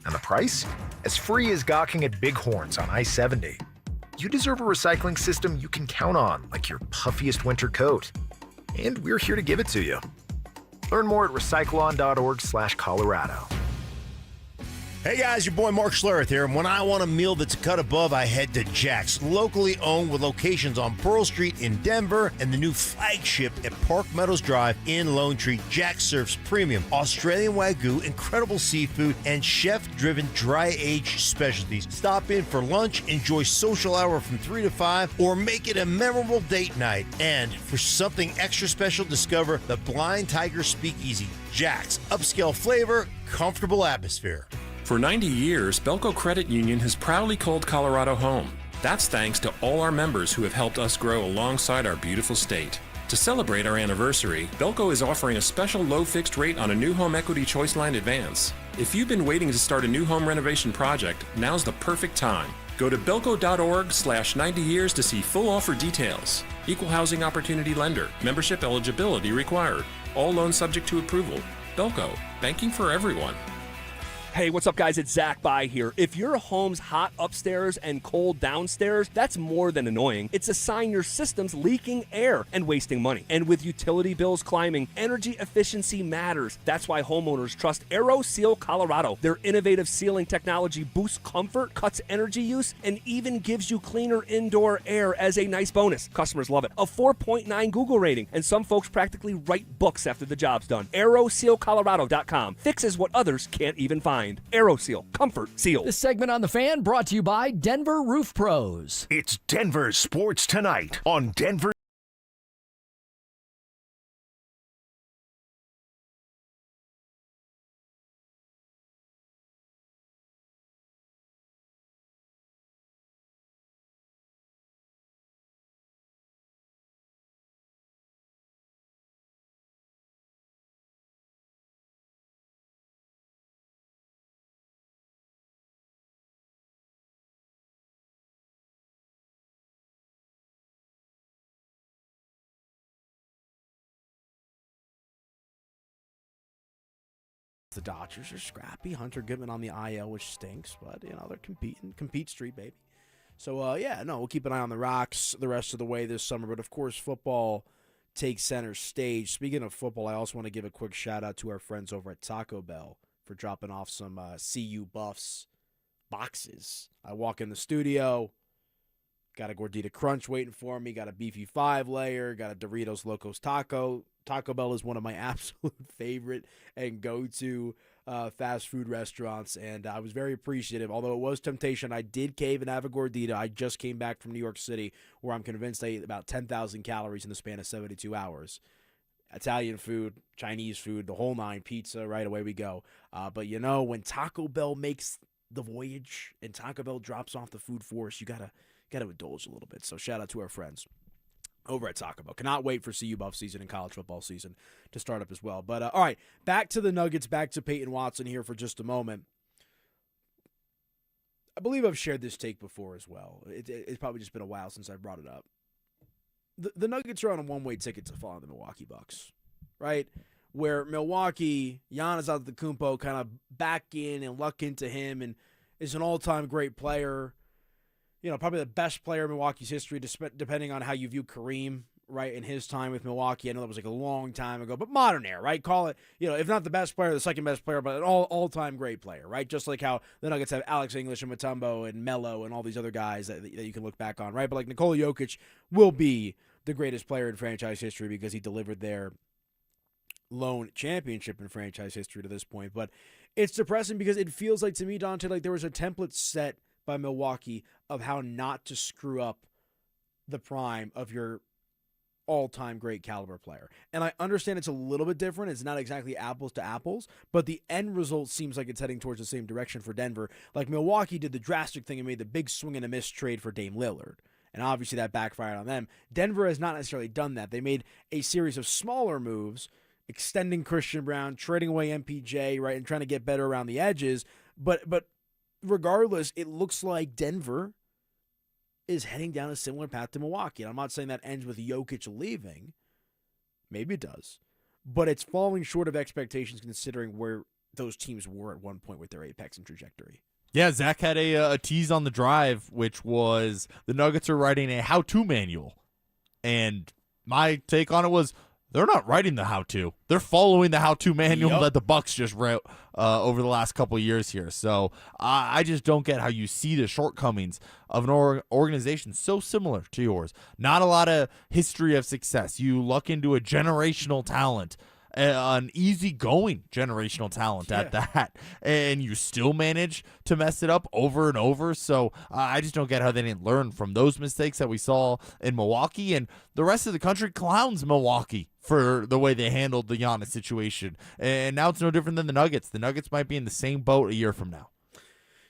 And the price? As free as gawking at Bighorns on I-70. You deserve a recycling system you can count on, like your puffiest winter coat. And we're here to give it to you. Learn more at recycleon.org/Colorado. Hey guys, your boy Mark Schlereth here, and when I want a meal that's a cut above, I head to Jack's, locally owned with locations on Pearl Street in Denver and the new flagship at Park Meadows Drive in Lone Tree. Jack's serves premium Australian Wagyu, incredible seafood, and chef-driven dry-aged specialties. Stop in for lunch, enjoy social hour from 3 to 5, or make it a memorable date night. And for something extra special, discover the Blind Tiger Speakeasy. Jack's, upscale flavor, comfortable atmosphere. For 90 years, Belco Credit Union has proudly called Colorado home. That's thanks to all our members who have helped us grow alongside our beautiful state. To celebrate our anniversary, Belco is offering a special low fixed rate on a new home equity choice line advance. If you've been waiting to start a new home renovation project, now's the perfect time. Go to belco.org/90 years to see full offer details. Equal housing opportunity lender. Membership eligibility required. All loans subject to approval. Belco, banking for everyone. Hey, what's up, guys? It's Zach By here. If your home's hot upstairs and cold downstairs, that's more than annoying. It's a sign your system's leaking air and wasting money. And with utility bills climbing, energy efficiency matters. That's why homeowners trust AeroSeal Colorado. Their innovative sealing technology boosts comfort, cuts energy use, and even gives you cleaner indoor air as a nice bonus. Customers love it. A 4.9 Google rating, and some folks practically write books after the job's done. AeroSealColorado.com fixes what others can't even find. AeroSeal. Comfort Seal. This segment on The Fan brought to you by Denver Roof Pros. It's Denver Sports Tonight on Denver. The Dodgers are scrappy. Hunter Goodman on the IL, which stinks, but they're competing. Compete street, baby. So we'll keep an eye on the Rocks the rest of the way this summer. But of course, football takes center stage. Speaking of football, I also want to give a quick shout out to our friends over at Taco Bell for dropping off some CU Buffs boxes. I walk in the studio, got a Gordita Crunch waiting for me, got a beefy 5-layer, got a Doritos Locos Taco. Taco Bell is one of my absolute favorite and go-to fast food restaurants, and I was very appreciative. Although it was temptation, I did cave and have a Gordita. I just came back from New York City, where I'm convinced I ate about 10,000 calories in the span of 72 hours. Italian food, Chinese food, the whole nine, pizza, right away we go. But when Taco Bell makes the voyage and Taco Bell drops off the food for us, you gotta indulge a little bit. So shout out to our friends over at Taco Bell. Cannot wait for CU Buff season and college football season to start up as well. But all right, back to the Nuggets, back to Payton Watson here for just a moment. I believe I've shared this take before as well. It's probably just been a while since I brought it up. The Nuggets are on a one-way ticket to following the Milwaukee Bucks, right? Where Milwaukee, Giannis Antetokounmpo kind of back in and luck into him and is an all-time great player. Probably the best player in Milwaukee's history, depending on how you view Kareem, right, in his time with Milwaukee. I know that was like a long time ago, but modern era, right? Call it, if not the best player, the second best player, but an all-time great player, right? Just like how the Nuggets have Alex English and Mutombo and Melo and all these other guys that you can look back on, right? But like Nikola Jokic will be the greatest player in franchise history because he delivered their lone championship in franchise history to this point. But it's depressing because it feels like, to me, Dante, like there was a template set by Milwaukee of how not to screw up the prime of your all-time great caliber player. And I understand it's a little bit different. It's not exactly apples to apples, but the end result seems like it's heading towards the same direction for Denver. Like Milwaukee did the drastic thing and made the big swing and a miss trade for Dame Lillard. And obviously that backfired on them. Denver has not necessarily done that. They made a series of smaller moves, extending Christian Brown, trading away MPJ, right, and trying to get better around the edges. But regardless, it looks like Denver is heading down a similar path to Milwaukee. And I'm not saying that ends with Jokic leaving. Maybe it does. But it's falling short of expectations considering where those teams were at one point with their apex and trajectory. Yeah, Zach had a tease on the drive, which was the Nuggets are writing a how-to manual. And my take on it was, they're not writing the how-to. They're following the how-to manual that the Bucks just wrote over the last couple of years here. So I just don't get how you see the shortcomings of an organization so similar to yours. Not a lot of history of success. You luck into a generational talent, an easygoing generational talent at that, and you still manage to mess it up over and over. So I just don't get how they didn't learn from those mistakes that we saw in Milwaukee, and the rest of the country clowns Milwaukee for the way they handled the Giannis situation. And now it's no different than the Nuggets. The Nuggets might be in the same boat a year from now.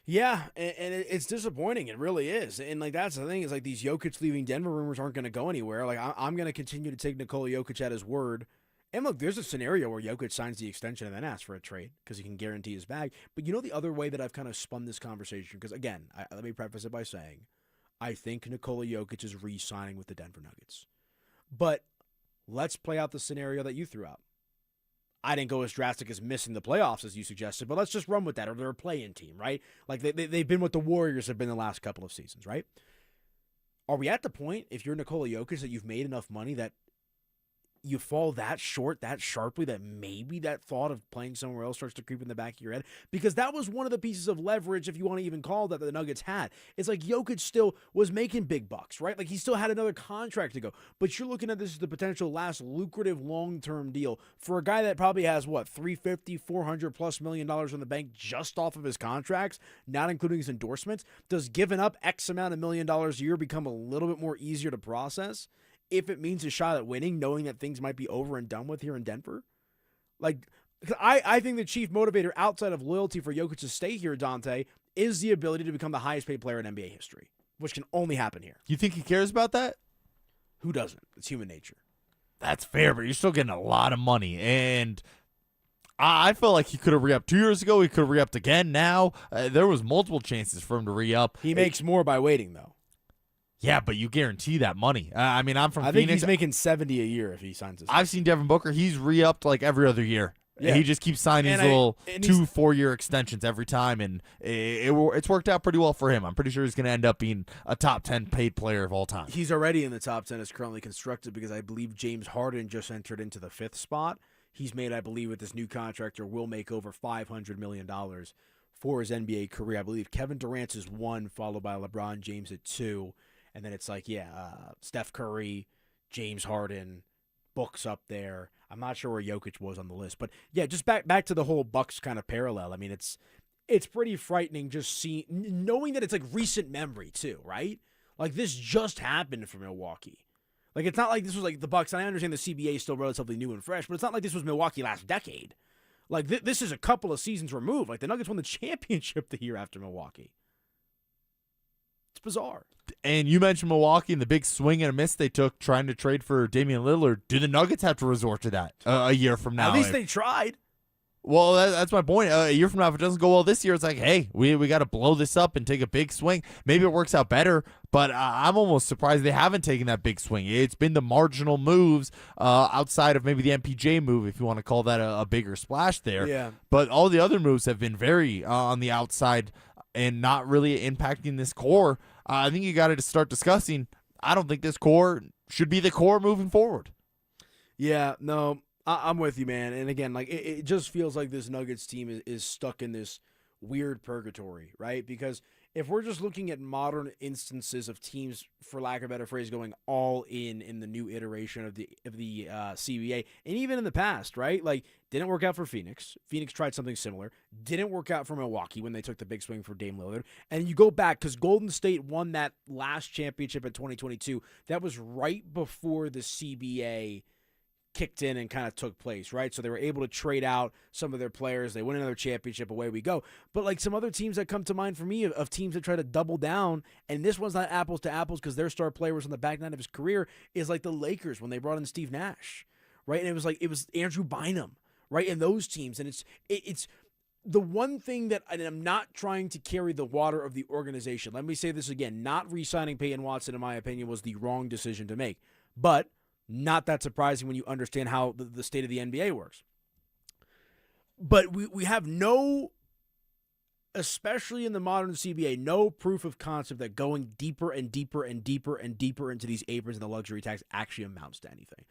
Yeah, and it's disappointing. It really is. And, like, that's the thing is, like, these Jokic leaving Denver rumors aren't going to go anywhere. Like, I'm going to continue to take Nikola Jokic at his word. And, look, there's a scenario where Jokic signs the extension and then asks for a trade because he can guarantee his bag. But the other way that I've kind of spun this conversation, because, again, let me preface it by saying I think Nikola Jokic is re-signing with the Denver Nuggets. But let's play out the scenario that you threw out. I didn't go as drastic as missing the playoffs as you suggested, but let's just run with that. Or they're a play-in team, right? Like they've been what the Warriors have been the last couple of seasons, right? Are we at the point, if you're Nikola Jokic, that you've made enough money that you fall that short, that sharply, that maybe that thought of playing somewhere else starts to creep in the back of your head? Because that was one of the pieces of leverage, if you want to even call that, the Nuggets had. It's like Jokic still was making big bucks, right? Like he still had another contract to go. But you're looking at this as the potential last lucrative long-term deal for a guy that probably has, $350, $400+ million in the bank just off of his contracts, not including his endorsements. Does giving up X amount of $1 million a year become a little bit more easier to process if it means a shot at winning, knowing that things might be over and done with here in Denver? Like, I think the chief motivator outside of loyalty for Jokic to stay here, Dante, is the ability to become the highest paid player in NBA history, which can only happen here. You think he cares about that? Who doesn't? It's human nature. That's fair, but you're still getting a lot of money. And I feel like he could have re-upped 2 years ago. He could have re-upped again now. There was multiple chances for him to re-up. He makes more by waiting, though. Yeah, but you guarantee that money. I'm from Phoenix. I think he's making $70 a year if he signs this. I've seen Devin Booker. He's re-upped like every other year. Yeah. He just keeps signing these little 2-4-year extensions every time, and it's worked out pretty well for him. I'm pretty sure he's going to end up being a top 10 paid player of all time. He's already in the top 10 as currently constructed because I believe James Harden just entered into the 5th spot. He's made, I believe, with this new contract, or will make over $500 million for his NBA career. I believe Kevin Durant is 1, followed by LeBron James at 2, and then it's like, Steph Curry, James Harden, Book's up there. I'm not sure where Jokic was on the list, but yeah, just back to the whole Bucks kind of parallel. I mean, it's pretty frightening just knowing that it's like recent memory too, right? Like this just happened for Milwaukee. Like it's not like this was like the Bucks. And I understand the CBA is still relatively new and fresh, but it's not like this was Milwaukee last decade. Like this is a couple of seasons removed. Like the Nuggets won the championship the year after Milwaukee. It's bizarre. And you mentioned Milwaukee and the big swing and a miss they took trying to trade for Damian Lillard. Do the Nuggets have to resort to that a year from now? At least they tried. Well, that's my point. A year from now, if it doesn't go well this year, it's like, hey, we got to blow this up and take a big swing. Maybe it works out better, but I'm almost surprised they haven't taken that big swing. It's been the marginal moves outside of maybe the MPJ move, if you want to call that a bigger splash there. Yeah. But all the other moves have been very on the outside and not really impacting this core. I think you got to start discussing, I don't think this core should be the core moving forward. Yeah, no, I'm with you, man. And again, like it just feels like this Nuggets team is stuck in this weird purgatory, right? Because if we're just looking at modern instances of teams, for lack of a better phrase, going all in the new iteration of the CBA, and even in the past, right? Like, didn't work out for Phoenix. Phoenix tried something similar. Didn't work out for Milwaukee when they took the big swing for Dame Lillard. And you go back, because Golden State won that last championship in 2022. That was right before the CBA kicked in and kind of took place, right? So they were able to trade out some of their players. They win another championship, away we go. But like some other teams that come to mind for me of teams that try to double down, and this one's not apples to apples because their star player was on the back nine of his career, is like the Lakers when they brought in Steve Nash, right? And it was Andrew Bynum, right? And those teams. And it's the one thing that, and I'm not trying to carry the water of the organization. Let me say this again. Not re-signing Payton Watson, in my opinion, was the wrong decision to make. But not that surprising when you understand how the state of the NBA works. But we have no, especially in the modern CBA, no proof of concept that going deeper and deeper and deeper and deeper into these aprons and the luxury tax actually amounts to anything.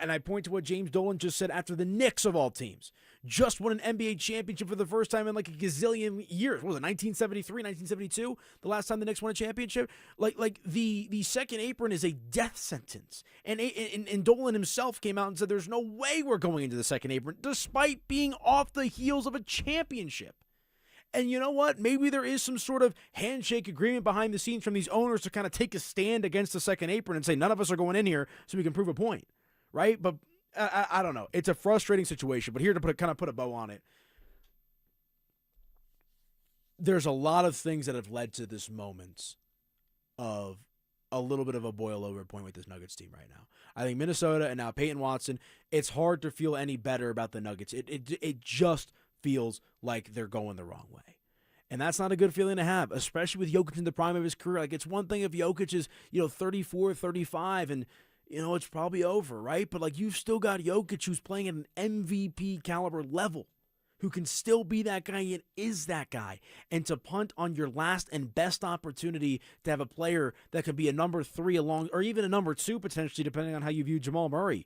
And I point to what James Dolan just said after the Knicks, of all teams, just won an NBA championship for the first time in like a gazillion years. What was it, 1973, 1972? The last time the Knicks won a championship? Like the second apron is a death sentence. And Dolan himself came out and said there's no way we're going into the second apron, despite being off the heels of a championship. And you know what? Maybe there is some sort of handshake agreement behind the scenes from these owners to kind of take a stand against the second apron and say none of us are going in here so we can prove a point. Right? But I don't know. It's a frustrating situation. But here to put a bow on it, there's a lot of things that have led to this moment of a little bit of a boil over point with this Nuggets team right now. I think Minnesota and now Payton Watson, it's hard to feel any better about the Nuggets. It just feels like they're going the wrong way. And that's not a good feeling to have, especially with Jokic in the prime of his career. Like, it's one thing if Jokic is, 34, 35, and it's probably over, right? But, like, you've still got Jokic who's playing at an MVP caliber level, who can still be that guy and is that guy. And to punt on your last and best opportunity to have a player that could be a number 3 or even a number 2 potentially, depending on how you view Jamal Murray.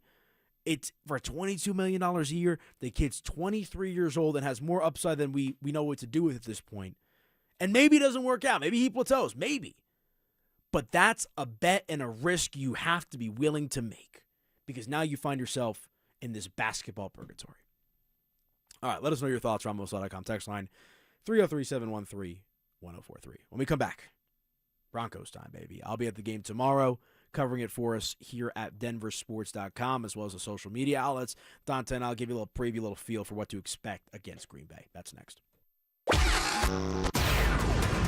It's for $22 million a year. The kid's 23 years old and has more upside than we know what to do with at this point. And maybe it doesn't work out. Maybe he plateaus. Maybe. But that's a bet and a risk you have to be willing to make, because now you find yourself in this basketball purgatory. All right, let us know your thoughts. RamosLaw.com text line 303-713-1043. When we come back, Broncos time, baby. I'll be at the game tomorrow, covering it for us here at DenverSports.com, as well as the social media outlets. Dante and I'll give you a little preview, a little feel for what to expect against Green Bay. That's next.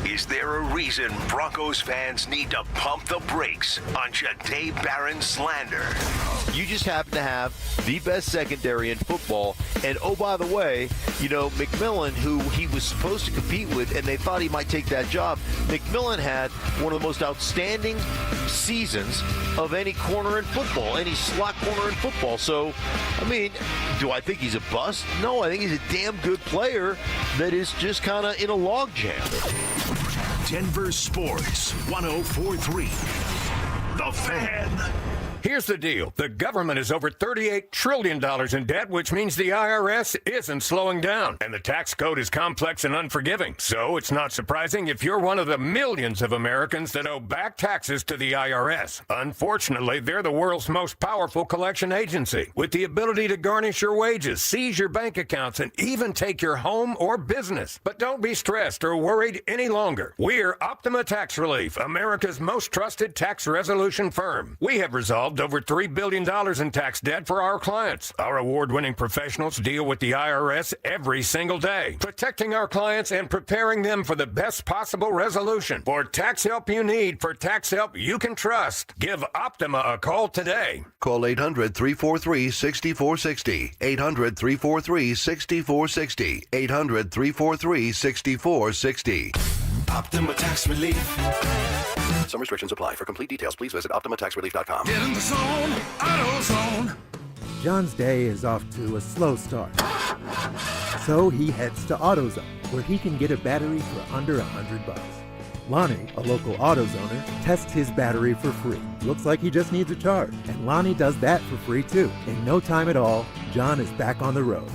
Is there a reason Broncos fans need to pump the brakes on Jahdae Barron's slander? You just happen to have the best secondary in football. And oh, by the way, you know, McMillan, who he was supposed to compete with, and they thought he might take that job, McMillan had one of the most outstanding seasons of any corner in football, any slot corner in football. So, I mean, do I think he's a bust? No, I think he's a damn good player that is just kind of in a logjam. Denver Sports 104.3. The Fan. Here's the deal. The government is over $38 trillion in debt, which means the IRS isn't slowing down. And the tax code is complex and unforgiving. So it's not surprising if you're one of the millions of Americans that owe back taxes to the IRS. Unfortunately, they're the world's most powerful collection agency, with the ability to garnish your wages, seize your bank accounts, and even take your home or business. But don't be stressed or worried any longer. We're Optima Tax Relief, America's most trusted tax resolution firm. We have resolved over $3 billion in tax debt for our clients. Our award-winning professionals deal with the IRS every single day, protecting our clients and preparing them for the best possible resolution. For tax help you need, for tax help you can trust, give Optima a call today. Call 800-343-6460. 800-343-6460. 800-343-6460. Optima Tax Relief. Some restrictions apply. For complete details, please visit OptimaTaxRelief.com. Get in the zone, AutoZone. John's day is off to a slow start. So he heads to AutoZone, where he can get a battery for under $100. Lonnie, a local AutoZoner, tests his battery for free. Looks like he just needs a charge, and Lonnie does that for free too. In no time at all, John is back on the road,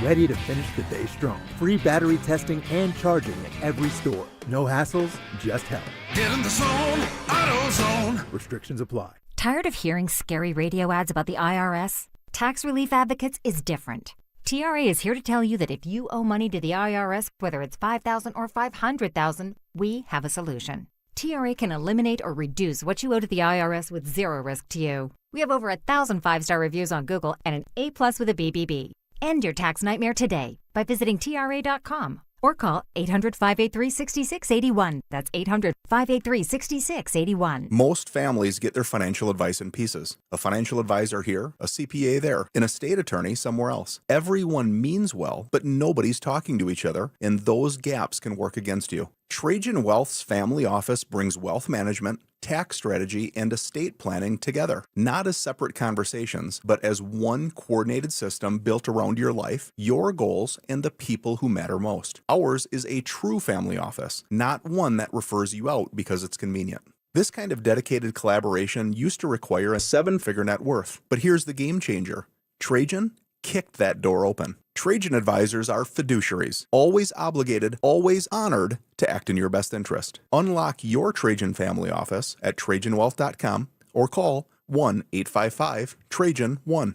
ready to finish the day strong. Free battery testing and charging at every store. No hassles, just help. Get in the zone, AutoZone. Restrictions apply. Tired of hearing scary radio ads about the IRS? Tax Relief Advocates is different. TRA is here to tell you that if you owe money to the IRS, whether it's $5,000 or $500,000, we have a solution. TRA can eliminate or reduce what you owe to the IRS with zero risk to you. We have over 1,000 5-star reviews on Google and an A+ with a BBB. End your tax nightmare today by visiting TRA.com or call 800-583-6681. That's 800-583-6681. Most families get their financial advice in pieces. A financial advisor here, a CPA there, an estate attorney somewhere else. Everyone means well, but nobody's talking to each other, and those gaps can work against you. Trajan Wealth's family office brings wealth management, tax strategy, and estate planning together, not as separate conversations, but as one coordinated system built around your life, your goals, and the people who matter most. Ours is a true family office, not one that refers you out because it's convenient. This kind of dedicated collaboration used to require a 7-figure net worth, but here's the game changer. Trajan kicked that door open. Trajan advisors are fiduciaries, always obligated, always honored to act in your best interest. Unlock your Trajan family office at TrajanWealth.com or call 1-855-TRAJAN-1.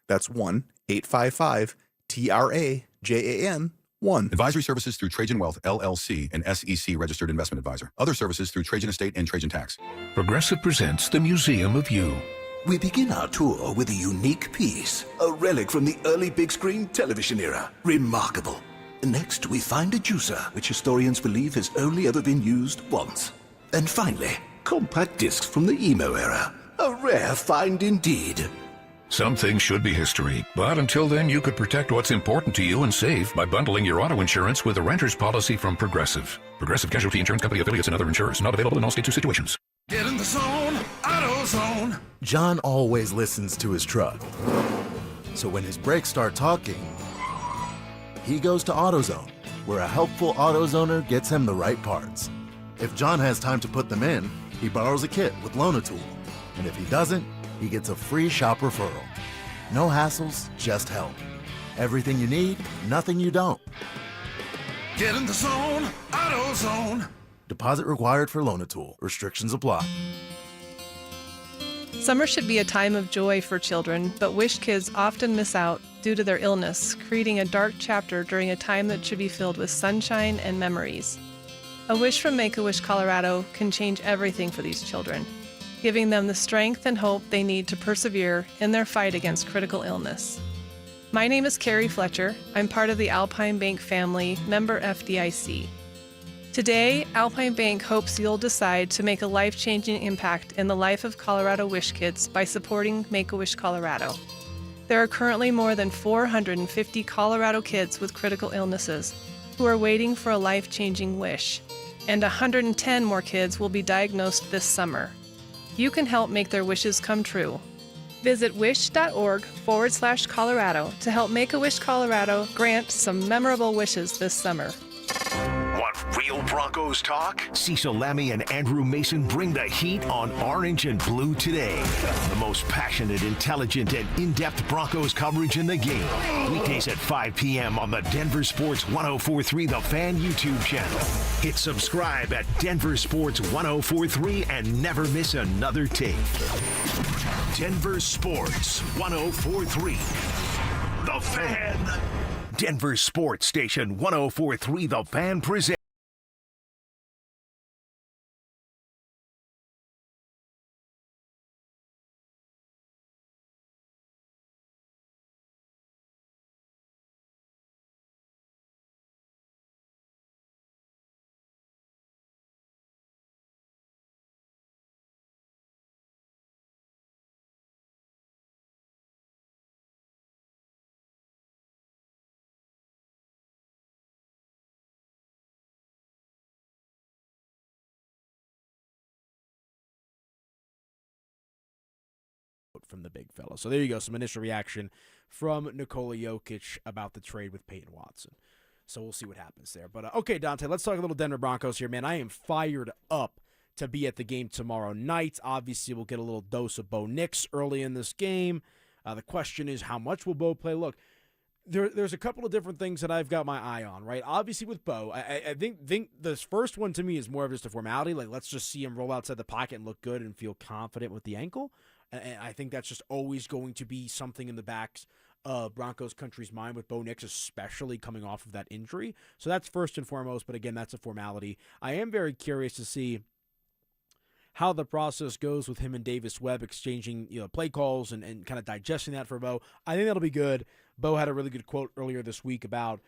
That's 1-855-TRAJAN-1. Advisory services through Trajan Wealth, LLC, an SEC registered investment advisor. Other services through Trajan Estate and Trajan Tax. Progressive presents the Museum of You. We begin our tour with a unique piece, a relic from the early big screen television era. Remarkable. Next, we find a juicer, which historians believe has only ever been used once. And finally, compact discs from the emo era. A rare find indeed. Some things should be history, but until then you could protect what's important to you and save by bundling your auto insurance with a renter's policy from Progressive. Progressive Casualty Insurance Company affiliates and other insurers. Not available in all states or situations. Get in the zone, AutoZone. John always listens to his truck. So when his brakes start talking, he goes to AutoZone, where a helpful AutoZoner gets him the right parts. If John has time to put them in, he borrows a kit with Loan-A-Tool. And if he doesn't, he gets a free shop referral. No hassles, just help. Everything you need, nothing you don't. Get in the zone, AutoZone. Deposit required for Loan-A-Tool. Restrictions apply. Summer should be a time of joy for children, but Wish kids often miss out due to their illness, creating a dark chapter during a time that should be filled with sunshine and memories. A wish from Make-A-Wish Colorado can change everything for these children, giving them the strength and hope they need to persevere in their fight against critical illness. My name is Carrie Fletcher. I'm part of the Alpine Bank family, member FDIC. Today, Alpine Bank hopes you'll decide to make a life-changing impact in the life of Colorado Wish Kids by supporting Make-A-Wish Colorado. There are currently more than 450 Colorado kids with critical illnesses who are waiting for a life-changing wish, and 110 more kids will be diagnosed this summer. You can help make their wishes come true. Visit wish.org/Colorado to help Make-A-Wish Colorado grant some memorable wishes this summer. Want real Broncos talk? Cecil Lammy and Andrew Mason bring the heat on Orange and Blue today. The most passionate, intelligent, and in-depth Broncos coverage in the game. Weekdays at 5 p.m. on the Denver Sports 104.3 The Fan YouTube channel. Hit subscribe at Denver Sports 104.3 and never miss another take. Denver Sports 104.3 The Fan. Denver Sports Station 104.3 The Fan presents. From the big fella. So there you go, some initial reaction from Nikola Jokic about the trade with Payton Watson. So we'll see what happens there. But okay, Dante, let's talk a little Denver Broncos here, man. I am fired up to be at the game tomorrow night. Obviously, we'll get a little dose of Bo Nix early in this game. The question is, how much will Bo play? Look, there's a couple of different things that I've got my eye on, right? Obviously, with Bo, I think this first one to me is more of just a formality. Like, let's just see him roll outside the pocket and look good and feel confident with the ankle. And I think that's just always going to be something in the backs of Broncos country's mind with Bo Nix, especially coming off of that injury. So that's first and foremost, but again, that's a formality. I am very curious to see how the process goes with him and Davis Webb exchanging play calls and kind of digesting that for Bo. I think that'll be good. Bo had a really good quote earlier this week about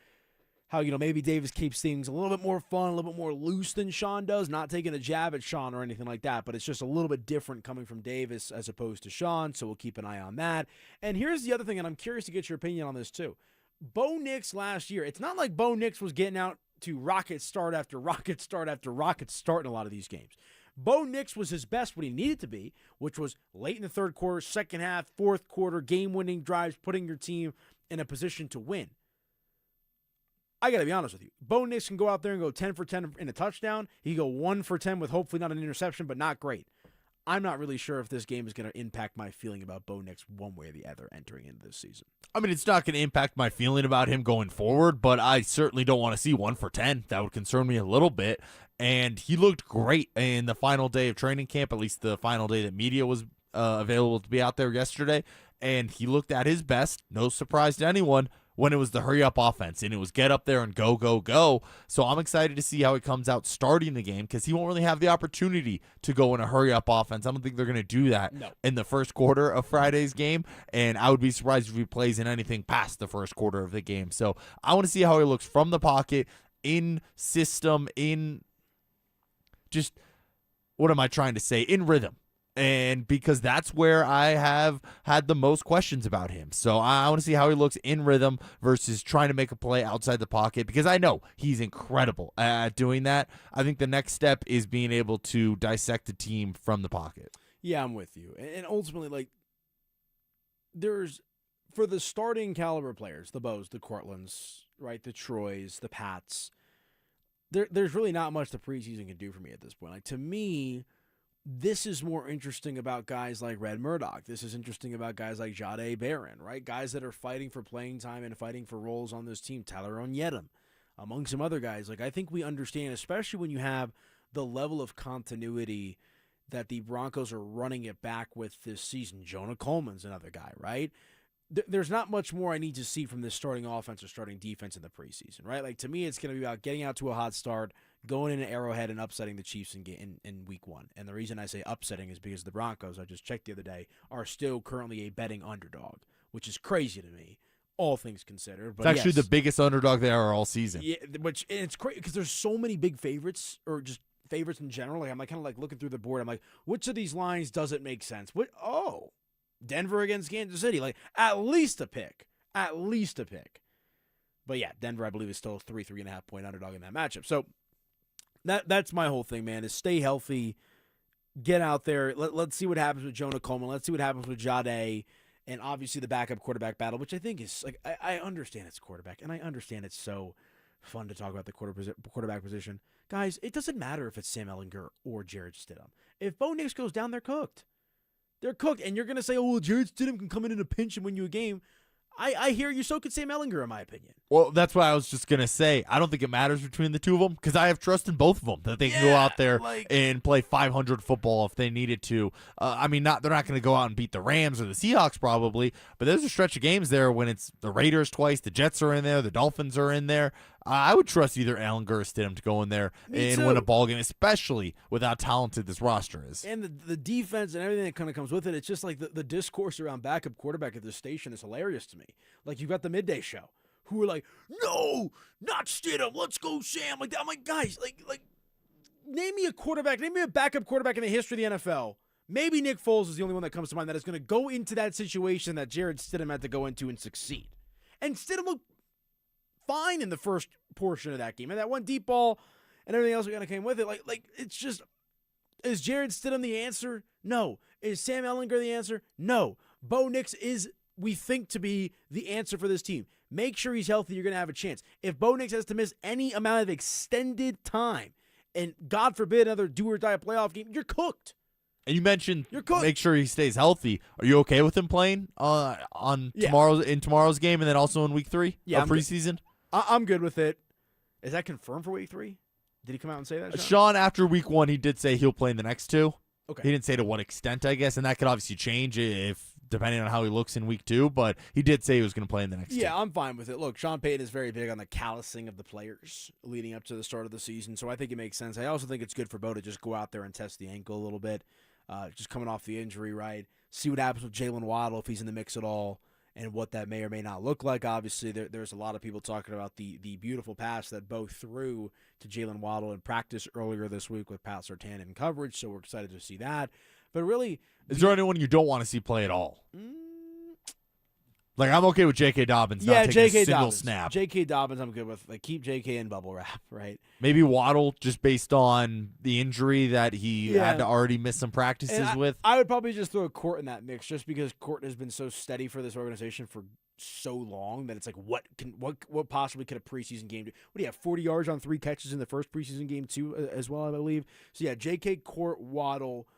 how, maybe Davis keeps things a little bit more fun, a little bit more loose than Sean does, not taking a jab at Sean or anything like that, but it's just a little bit different coming from Davis as opposed to Sean, so we'll keep an eye on that. And here's the other thing, and I'm curious to get your opinion on this too. Bo Nix last year, it's not like Bo Nix was getting out to rocket start after rocket start after rocket start in a lot of these games. Bo Nix was his best when he needed to be, which was late in the third quarter, second half, fourth quarter, game-winning drives, putting your team in a position to win. I got to be honest with you. Bo Nix can go out there and go 10 for 10 in a touchdown. He can go 1 for 10 with hopefully not an interception, but not great. I'm not really sure if this game is going to impact my feeling about Bo Nix one way or the other entering into this season. I mean, it's not going to impact my feeling about him going forward, but I certainly don't want to see 1 for 10. That would concern me a little bit. And he looked great in the final day of training camp, at least the final day that media was available to be out there yesterday. And he looked at his best, no surprise to anyone, when it was the hurry-up offense, and it was get up there and go, go, go. So I'm excited to see how he comes out starting the game because he won't really have the opportunity to go in a hurry-up offense. I don't think they're going to do that in the first quarter of Friday's game, and I would be surprised if he plays in anything past the first quarter of the game. So I want to see how he looks from the pocket, in system, in just, what am I trying to say, in rhythm. And because that's where I have had the most questions about him. So I want to see how he looks in rhythm versus trying to make a play outside the pocket because I know he's incredible at doing that. I think the next step is being able to dissect a team from the pocket. Yeah, I'm with you. And ultimately, there's, for the starting caliber players, the Bows, the Cortlands, right, the Troys, the Pats, there's really not much the preseason can do for me at this point. To me, this is more interesting about guys like Red Murdoch. This is interesting about guys like Jahdae Barron, right? Guys that are fighting for playing time and fighting for roles on this team. Tyler Onyedem, among some other guys. I think we understand, especially when you have the level of continuity that the Broncos are running it back with this season. Jonah Coleman's another guy, right? There's not much more I need to see from this starting offense or starting defense in the preseason, right? To me, it's going to be about getting out to a hot start, going into Arrowhead and upsetting the Chiefs in week 1. And the reason I say upsetting is because the Broncos, I just checked the other day, are still currently a betting underdog, which is crazy to me. all things considered. But it's actually the biggest underdog they are all season. Yeah, it's crazy because there's so many big favorites, or just favorites in general. Like I'm kind of like looking through the board. I'm like, which of these lines doesn't make sense? Denver against Kansas City. Like at least a pick. But yeah, Denver I believe is still a 3.5 point underdog in that matchup. So that's my whole thing, man. Is stay healthy, get out there. Let's see what happens with Jonah Coleman. Let's see what happens with Jade. And obviously the backup quarterback battle, which I think is like I understand it's quarterback, and I understand it's so fun to talk about the quarterback position. Guys, it doesn't matter if it's Sam Ehlinger or Jared Stidham. If Bo Nix goes down, they're cooked. They're cooked, and you're going to say, oh, well, Jared Stidham can come in a pinch and win you a game. I hear you, so could Sam Ehlinger, in my opinion. Well, that's what I was just going to say. I don't think it matters between the two of them because I have trust in both of them that they can go out there and play 500 football if they needed to. They're not going to go out and beat the Rams or the Seahawks probably, but there's a stretch of games there when it's the Raiders twice, the Jets are in there, the Dolphins are in there. I would trust either Ehlinger or Stidham to go in there and win a ball game, especially with how talented this roster is. And the defense and everything that kind of comes with it, it's just like the discourse around backup quarterback at this station is hilarious to me. Like you've got the midday show who are like, no, not Stidham, let's go Sam. Like I'm like, guys, like name me a backup quarterback in the history of the NFL. Maybe Nick Foles is the only one that comes to mind that is going to go into that situation that Jared Stidham had to go into and succeed. And Stidham looked fine in the first portion of that game. And that one deep ball and everything else that kind of came with it. Like it's just, is Jared Stidham the answer? No. Is Sam Ehlinger the answer? No. Bo Nix is, we think, to be the answer for this team. Make sure he's healthy. You're going to have a chance. If Bo Nix has to miss any amount of extended time, and God forbid another do-or-die playoff game, you're cooked. And you mentioned make sure he stays healthy. Are you okay with him playing tomorrow's game and then also in week 3 of preseason? I'm good with it. Is that confirmed for week 3? Did he come out and say that, Sean, after week 1, he did say he'll play in the next 2. Okay. He didn't say to what extent, I guess, and that could obviously change depending on how he looks in week 2, but he did say he was going to play in the next 2. Yeah, I'm fine with it. Look, Sean Payton is very big on the callousing of the players leading up to the start of the season, so I think it makes sense. I also think it's good for Bo to just go out there and test the ankle a little bit, just coming off the injury, right? See what happens with Jalen Waddle if he's in the mix at all, and what that may or may not look like. Obviously, there's a lot of people talking about the beautiful pass that Bo threw to Jalen Waddle in practice earlier this week with Pat Surtain in coverage, so we're excited to see that. But really, is there anyone you don't want to see play at all? Like, I'm okay with J.K. Dobbins not taking a single snap. J.K. Dobbins I'm good with. Like, keep J.K. in bubble wrap, right? Maybe Waddle, just based on the injury that he had to already miss some practices with. I would probably just throw Court in that mix just because Court has been so steady for this organization for so long that it's like, what possibly could a preseason game do? What do you have, 40 yards on 3 catches in the first preseason game too as well, I believe? So, yeah, J.K., Court, Waddle.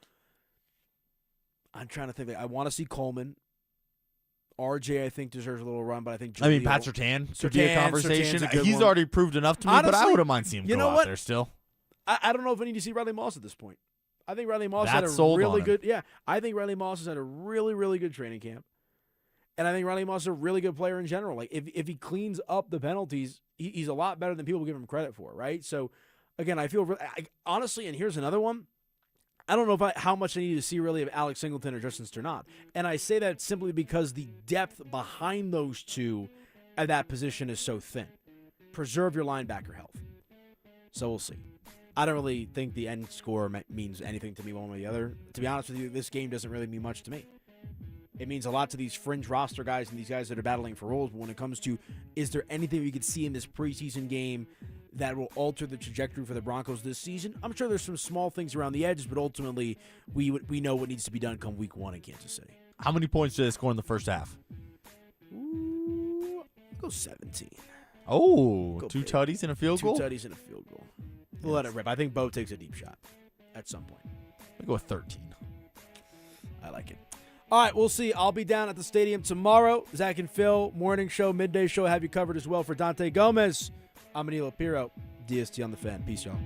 I'm trying to think. I want to see Coleman. RJ, I think, deserves a little run, but I think Pat Surtain could be a conversation. He's already proved enough to me, honestly, but I wouldn't mind seeing him go out there still. I don't know if I need to see Riley Moss at this point. I think Riley Moss had a really good I think Riley Moss has had a really, really good training camp. And I think Riley Moss is a really good player in general. Like, if he cleans up the penalties, he's a lot better than people give him credit for, right? So, again, I feel honestly, and here's another one. I don't know how much I need to see really of Alex Singleton or Justin Sternad. And I say that simply because the depth behind those two at that position is so thin. Preserve your linebacker health. So we'll see. I don't really think the end score means anything to me one way or the other. To be honest with you, this game doesn't really mean much to me. It means a lot to these fringe roster guys and these guys that are battling for roles. But when it comes to, is there anything we could see in this preseason game that will alter the trajectory for the Broncos this season? I'm sure there's some small things around the edges, but ultimately we know what needs to be done come week 1 in Kansas City. How many points did they score in the first half? Ooh, go 17. Oh, 2 tutties and a field goal? 2 tutties and a field goal. We'll let it rip. I think Bo takes a deep shot at some point. I'll go with 13. I like it. All right, we'll see. I'll be down at the stadium tomorrow. Zach and Phil, morning show, midday show, have you covered as well. For Dante Gomez, I'm Anilo Piro, DST on the Fan. Peace, y'all.